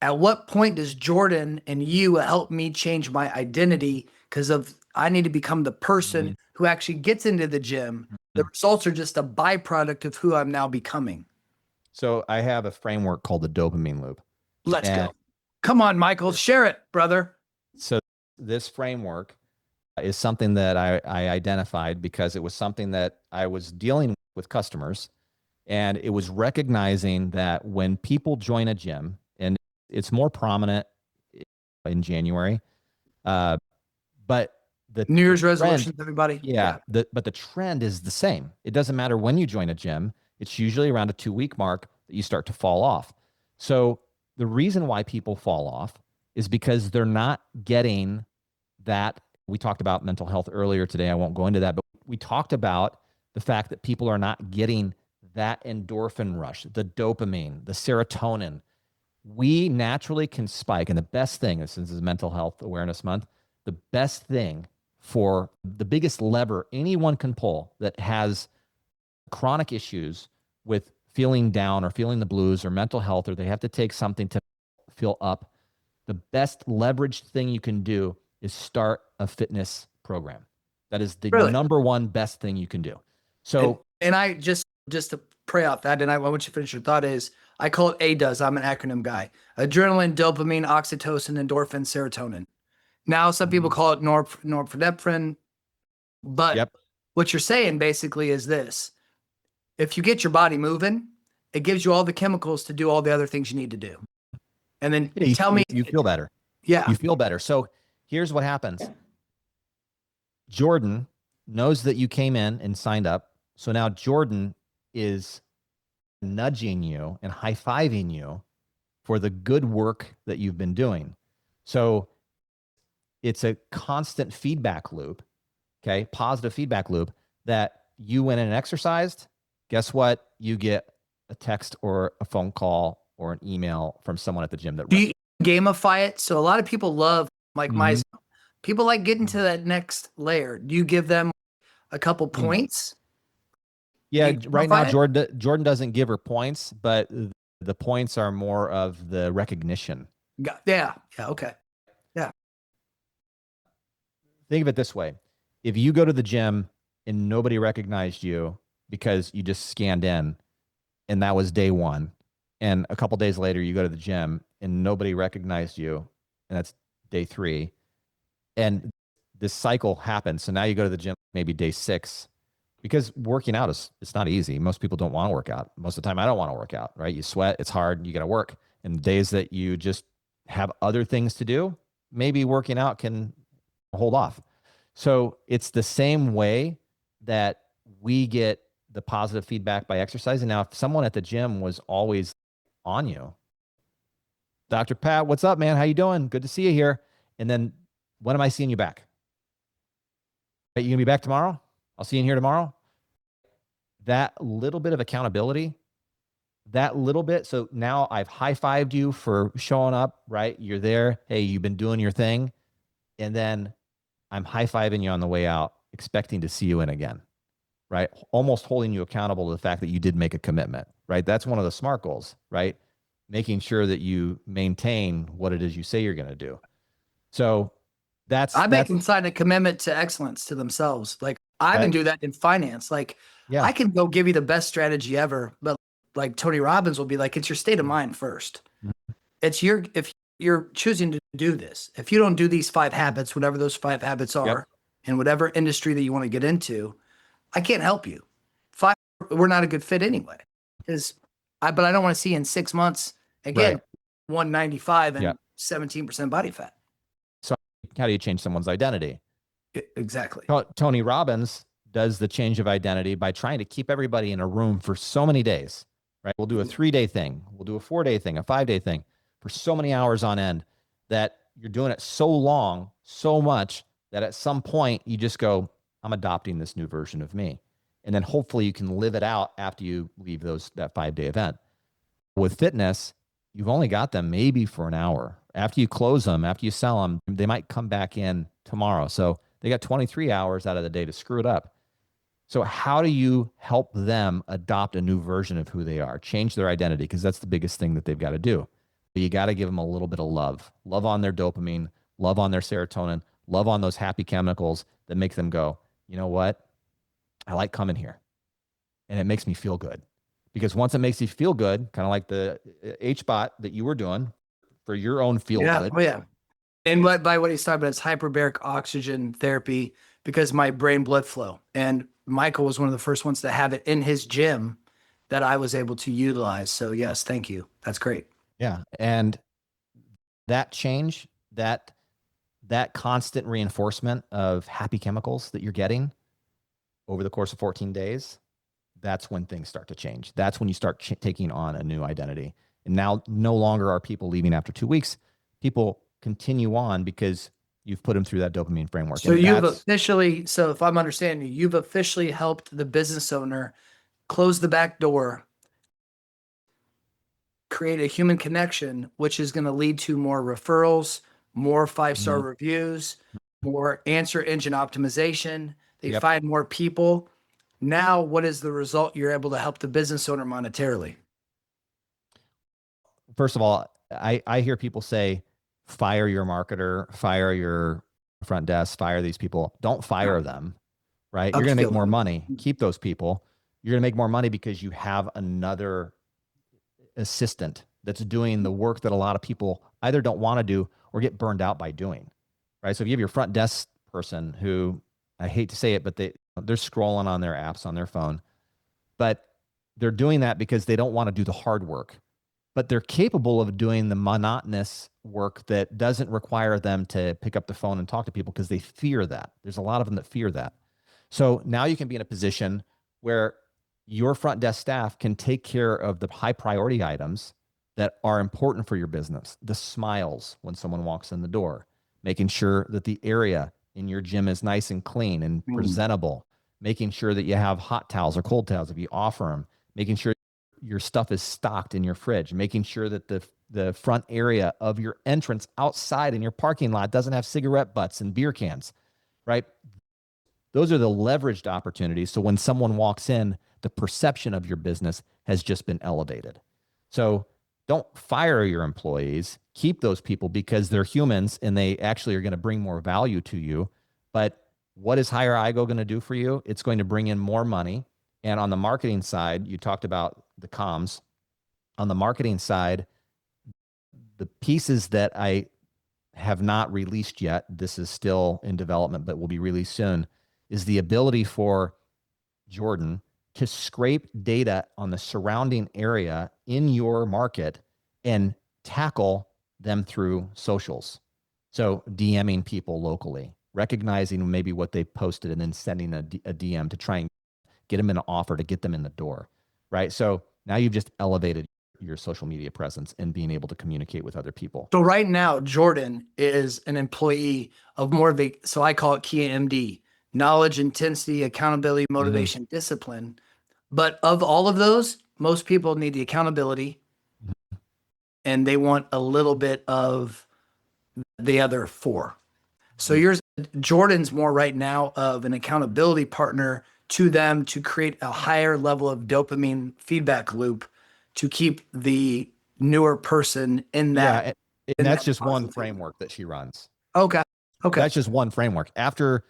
At what point does Jordan and you help me change my identity? Because I need to become the person who actually gets into the gym. The results are just a byproduct of who I'm now becoming. So I have a framework called the dopamine loop. Let's go. Come on, Michael, share it, brother. So this framework is something that I identified because it was something that I was dealing with customers, and it was recognizing that when people join a gym, and it's more prominent in January, but the New Year's trend, resolutions, everybody. yeah. But the trend is the same. It doesn't matter when you join a gym. It's usually around a 2-week mark that you start to fall off. So the reason why people fall off is because they're not getting that. We talked about mental health earlier today. I won't go into that, but we talked about the fact that people are not getting that endorphin rush, the dopamine, the serotonin. We naturally can spike. And the best thing, since it's Mental Health Awareness Month, the best thing for the biggest lever anyone can pull that has chronic issues with feeling down or feeling the blues or mental health, or they have to take something to feel up, the best leveraged thing you can do is start a fitness program. That is the number one best thing you can do. So, and I just to pray out that, and I want you to finish your thought is, I call it ADOS. I'm an acronym guy. Adrenaline, dopamine, oxytocin, endorphin, serotonin. Now, some people call it norepinephrine, but what you're saying basically is this. If you get your body moving, it gives you all the chemicals to do all the other things you need to do. And then tell me. You feel better. Yeah. You feel better. So here's what happens. Jordan knows that you came in and signed up. So now Jordan is nudging you and high-fiving you for the good work that you've been doing. So it's a constant feedback loop, okay? Positive feedback loop that you went in and exercised. Guess what? You get a text or a phone call or an email from someone at the gym. Do you gamify it? So a lot of people love, like people like getting to that next layer. Do you give them a couple points? Yeah, right now Jordan doesn't give her points, but the points are more of the recognition. Yeah. Okay. Yeah. Think of it this way. If you go to the gym and nobody recognized you because you just scanned in and that was day 1, and a couple days later you go to the gym and nobody recognized you and that's day 3, and this cycle happens. So now you go to the gym maybe day 6, because working out it's not easy. Most people don't want to work out. Most of the time I don't want to work out, right? You sweat, it's hard, you got to work. And the days that you just have other things to do, maybe working out can hold off. So it's the same way that we get the positive feedback by exercising. Now, if someone at the gym was always on you, Dr. Pat, what's up, man? How you doing? Good to see you here. And then when am I seeing you back? Are you gonna be back tomorrow? I'll see you in here tomorrow. that little bit of accountability, that little bit. So now I've high-fived you for showing up, right? You're there. Hey, you've been doing your thing. And then I'm high-fiving you on the way out, expecting to see you in again, right? Almost holding you accountable to the fact that you did make a commitment, right? That's one of the SMART goals, right? Making sure that you maintain what it is you say you're going to do. So I make that's them sign a commitment to excellence to themselves. Like I even okay. do that in finance. Like Yeah. I can go give you the best strategy ever, but like Tony Robbins will be like, it's your state of mind first. Mhm. It's your, if you're choosing to do this, if you don't do these 5 habits, whatever those 5 habits Yep. are, in whatever industry that you want to get into, I can't help you. Five, we're not a good fit anyway. Because but I don't want to see in 6 months Right. again, 195 Yeah. and 17% body fat. So how do you change someone's identity? Exactly. Tony Robbins does the change of identity by trying to keep everybody in a room for so many days, right? We'll do a 3-day thing. We'll do a 4-day thing, a 5-day thing for so many hours on end that you're doing it so long, so much that at some point you just go, I'm adopting this new version of me. And then hopefully you can live it out after you leave that 5-day event. With fitness, you've only got them maybe for an hour. After you close them, after you sell them, they might come back in tomorrow. So they got 23 hours out of the day to screw it up. So how do you help them adopt a new version of who they are, change their identity? Because that's the biggest thing that they've got to do. But you got to give them a little bit of love on their dopamine, love on their serotonin, love on those happy chemicals that make them go, you know what? I like coming here and it makes me feel good. Because once it makes you feel good, kind of like the HBOT that you were doing for your own feel Yeah. good. Oh, yeah. And by what he's talking about is hyperbaric oxygen therapy because my brain blood flow. And Michael was one of the first ones to have it in his gym that I was able to utilize. So yes, thank you. That's great. Yeah. And that change, that constant reinforcement of happy chemicals that you're getting over the course of 14 days, that's when things start to change. That's when you start taking on a new identity. And now no longer are people leaving after 2 weeks. People continue on because you've put them through that dopamine framework. So And that's so if I'm understanding you, you've officially helped the business owner close the back door, create a human connection, which is going to lead to more referrals, more 5-star mhm, reviews, more answer engine optimization. They yep. find more people. Now, what is the result? You're able to help the business owner monetarily. First of all, I hear people say, fire your marketer, fire your front desk, fire these people. Don't fire them, right? You're going to make Upskill more them. money. Keep those people. You're going to make more money because you have another assistant that's doing the work that a lot of people either don't want to do or get burned out by doing, right? So if you have your front desk person who, I hate to say it, but they're scrolling on their apps on their phone, but they're doing that because they don't want to do the hard work, but they're capable of doing the monotonous work that doesn't require them to pick up the phone and talk to people because they fear that. There's a lot of them that fear that. So now you can be in a position where your front desk staff can take care of the high priority items that are important for your business. The smiles when someone walks in the door, making sure that the area in your gym is nice and clean and presentable, making sure that you have hot towels or cold towels if you offer them, making sure your stuff is stocked in your fridge, making sure that the front area of your entrance outside in your parking lot doesn't have cigarette butts and beer cans, right? Those are the leveraged opportunities. So when someone walks in, the perception of your business has just been elevated. So don't fire your employees. Keep those people because they're humans and they actually are going to bring more value to you. But what is Hire IGO going to do for you? It's going to bring in more money. And on the marketing side, you talked about the comms. On the marketing side, the pieces that I have not released yet, this is still in development, but will be released soon, is the ability for Jordan to scrape data on the surrounding area in your market and tackle them through socials. So DMing people locally, recognizing maybe what they posted and then sending a DM to try and get them an offer to get them in the door, right? So now you've just elevated your social media presence and being able to communicate with other people. So right now, Jordan is an employee of more of a, so I call it KMD, knowledge, intensity, accountability, motivation, discipline. But of all of those, most people need the accountability and they want a little bit of the other four. So Mhm. yours, Jordan's more right now of an accountability partner to them to create a higher level of dopamine feedback loop to keep the newer person in Yeah, that and in that's that just one positive feedback. framework that she runs. Okay. Okay. That's just one framework. After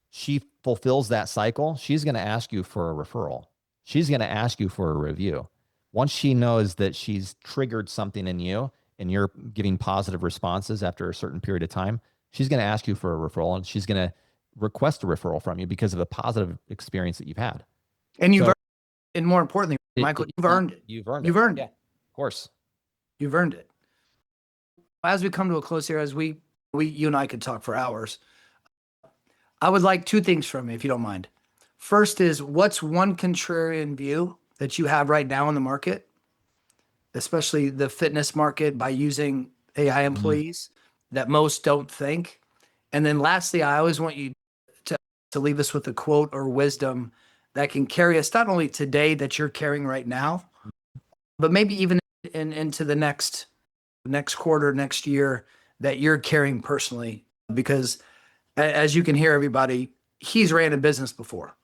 she fulfills that cycle, she's going to ask you for a referral. She's going to ask you for a review. Once she knows that she's triggered something in you and you're getting positive responses after a certain period of time, she's going to ask you for a referral and she's going to request a referral from you because of a positive experience that you've had. And So and more importantly, Michael, you've earned it. you've earned You've it. earned Yeah, it. of course. You've earned it. As we come to a close here, as you and I could talk for hours. I would like two things from you, if you don't mind. First is what's one contrarian view that you have right now in the market, especially the fitness market, by using AI Mhm. employees that most don't think? And then lastly, I always want you to, to leave us with a quote or wisdom that can carry us not only today that you're carrying right now, but maybe even into the next quarter, next year that you're carrying personally. Because as you can hear, everybody, he's ran a business before.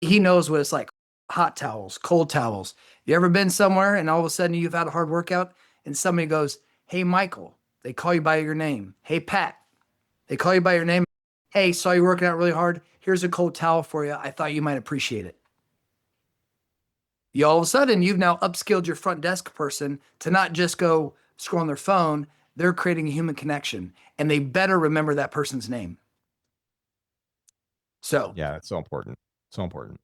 He knows what it's like. Hot towels, cold towels. You ever been somewhere and all of a sudden you've had a hard workout and somebody goes, "Hey, Michael," they call you by your name. "Hey, Pat," they call you by your name. "Hey, saw you working out really hard. Here's a cold towel for you. I thought you might appreciate it." You all of a sudden, you've now upskilled your front desk person to not just go scroll on their phone. They're creating a human connection and they better remember that person's name. So, Yeah, it's so important. So important.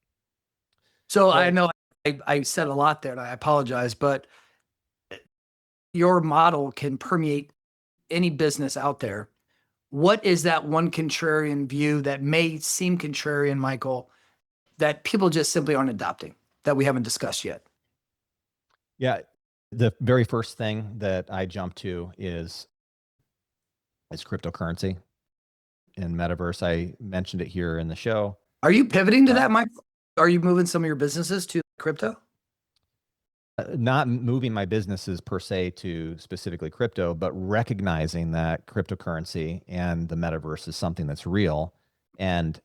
so I So know I said a lot there and I apologize, but your model can permeate any business out there. What is that one contrarian view that may seem contrarian, Michael, that people just simply aren't adopting that we haven't discussed yet? yeah, the very first thing that I jump to is cryptocurrency and metaverse. I mentioned it here in the show. Are you pivoting to Uh, that, Michael? Are you moving some of your businesses to crypto? not moving my businesses per se to specifically crypto, but recognizing that cryptocurrency and the metaverse is something that's real and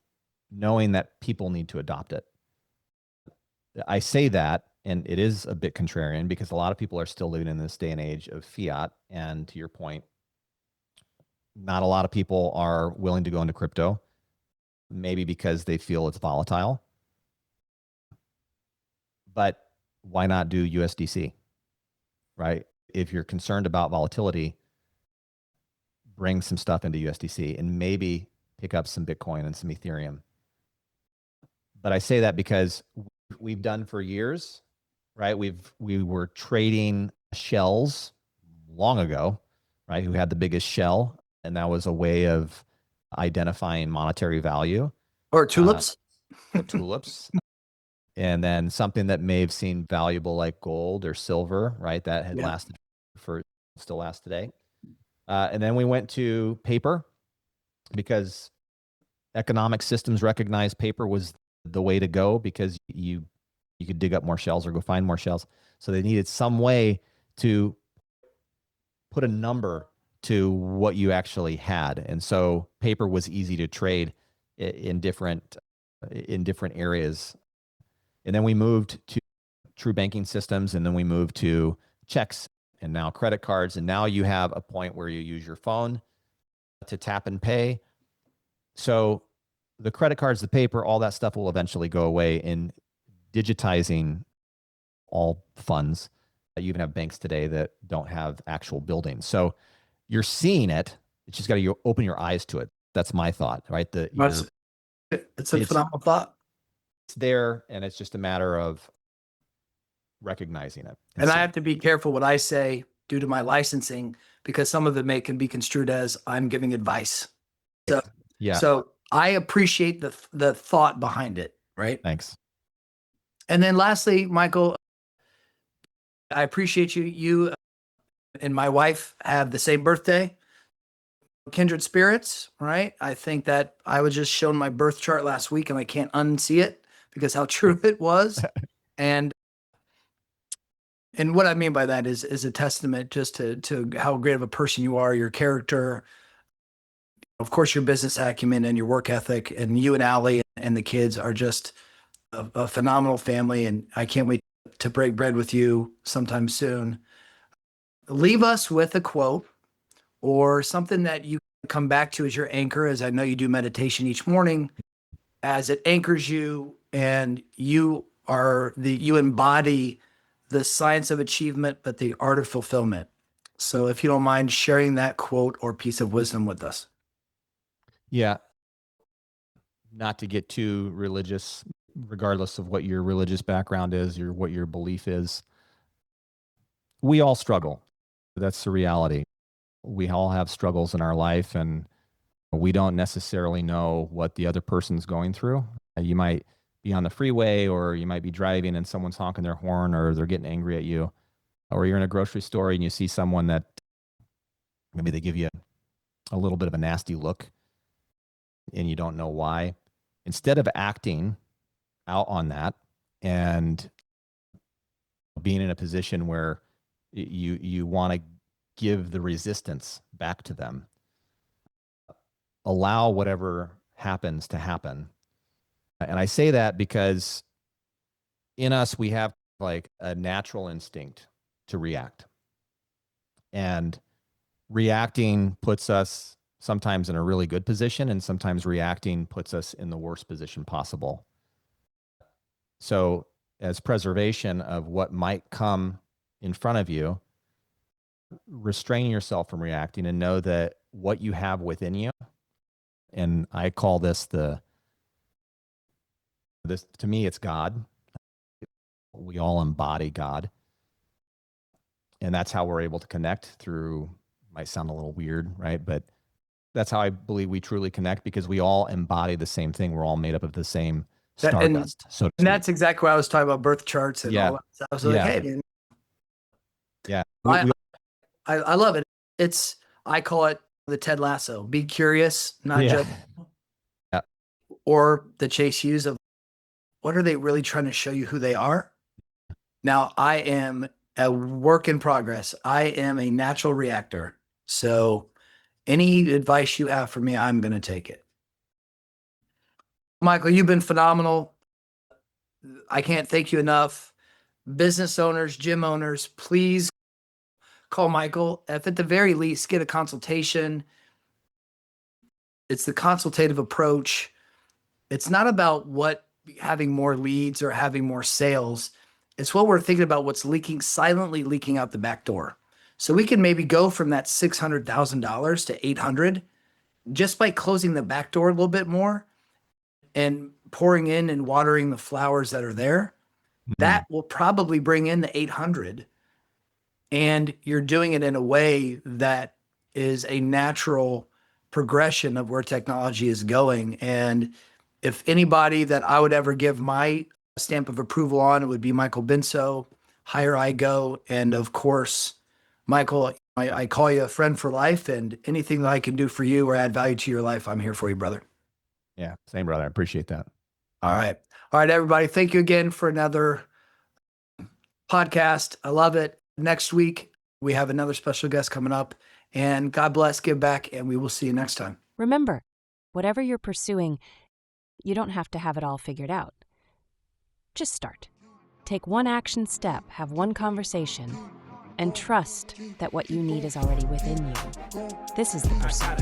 knowing that people need to adopt it. I say that, and it is a bit contrarian because a lot of people are still living in this day and age of fiat. And to your point, not a lot of people are willing to go into crypto, maybe because they feel it's volatile. But why not do USDC, right? If you're concerned about volatility, bring some stuff into USDC and maybe pick up some Bitcoin and some Ethereum. But I say that because we've done for years, right? We were trading shells long ago, right? Who had the biggest shell, and that was a way of identifying monetary value, Or uh, tulips? or tulips. And then something that may have seemed valuable like gold or silver, right? That had Yeah. lasted for still lasts today. And then we went to paper because economic systems recognized paper was the way to go because you could dig up more shells or go find more shells. So they needed some way to put a number to what you actually had. And so paper was easy to trade in different areas. And then we moved to true banking systems, and then we moved to checks and now credit cards. And now you have a point where you use your phone to tap and pay. So the credit cards, the paper, all that stuff will eventually go away in digitizing all funds. You even have banks today that don't have actual buildings. So you're seeing it. It's just got to open your eyes to it. That's my thought, right? That's it's a It's phenomenal thought. there, and it's just a matter of recognizing it and And I seeing have it. to be careful what I say due to my licensing because some of it may can be construed as I'm giving advice. So Yeah, so I appreciate the thought behind it, right? thanks. And then lastly, Michael, I appreciate you. You and my wife have the same birthday, kindred spirits, right? I think that I was just shown my birth chart last week and I can't unsee it because how true it was. And what I mean by that is a testament just to how great of a person you are, your character, of course, your business acumen and your work ethic. And you and Allie and the kids are just a phenomenal family. And I can't wait to break bread with you sometime soon. Leave us with a quote or something that you come back to as your anchor, as I know you do meditation each morning, as it anchors you and you embody the science of achievement, but the art of fulfillment. So if you don't mind sharing that quote or piece of wisdom with us. Yeah. Not to get too religious, regardless of what your religious background is or what your belief is. We all struggle. That's the reality. We all have struggles in our life, and we don't necessarily know what the other person's going through. You might be on the freeway, or you might be driving and someone's honking their horn, or they're getting angry at you, or you're in a grocery store and you see someone that maybe they give you a little bit of a nasty look and you don't know why. Instead of acting out on that and being in a position where you want to give the resistance back to them, allow whatever happens to happen. And I say that because in us, we have like a natural instinct to react. And reacting puts us sometimes in a really good position, and sometimes reacting puts us in the worst position possible. So as preservation of what might come in front of you, restrain yourself from reacting and know that what you have within you, and I call this to me, it's God. We all embody God. And that's how we're able to connect through, might sound a little weird, right? But that's how I believe we truly connect, because we all embody the same thing. We're all made up of the same stardust. And that's exactly why I was talking about birth charts and all that stuff. I was like, hey, man. Yeah. I love it. I call it the Ted Lasso. Be curious, not just, or the Chase Hughes of what are they really trying to show you who they are? Now, I am a work in progress. I am a natural reactor. So any advice you have for me, I'm going to take it. Michael, you've been phenomenal. I can't thank you enough. Business owners, gym owners, please call Michael. If at the very least, get a consultation. It's the consultative approach. It's not about having more leads or having more sales. It's what we're thinking about, what's silently leaking out the back door. So we can maybe go from that $600,000 to $800 just by closing the back door a little bit more and pouring in and watering the flowers that are there. That will probably bring in the 800. And you're doing it in a way that is a natural progression of where technology is going. And if anybody that I would ever give my stamp of approval on, it would be Michael Benso. Higher I go. And of course, Michael, I call you a friend for life, and anything that I can do for you or add value to your life, I'm here for you, brother. Yeah, same, brother. I appreciate that. All right. All right, everybody. Thank you again for another podcast. I love it. Next week, we have another special guest coming up, and God bless, give back, and we will see you next time. Remember, whatever you're pursuing, you don't have to have it all figured out. Just start. Take one action step, have one conversation, and trust that what you need is already within you. This is the pursuit.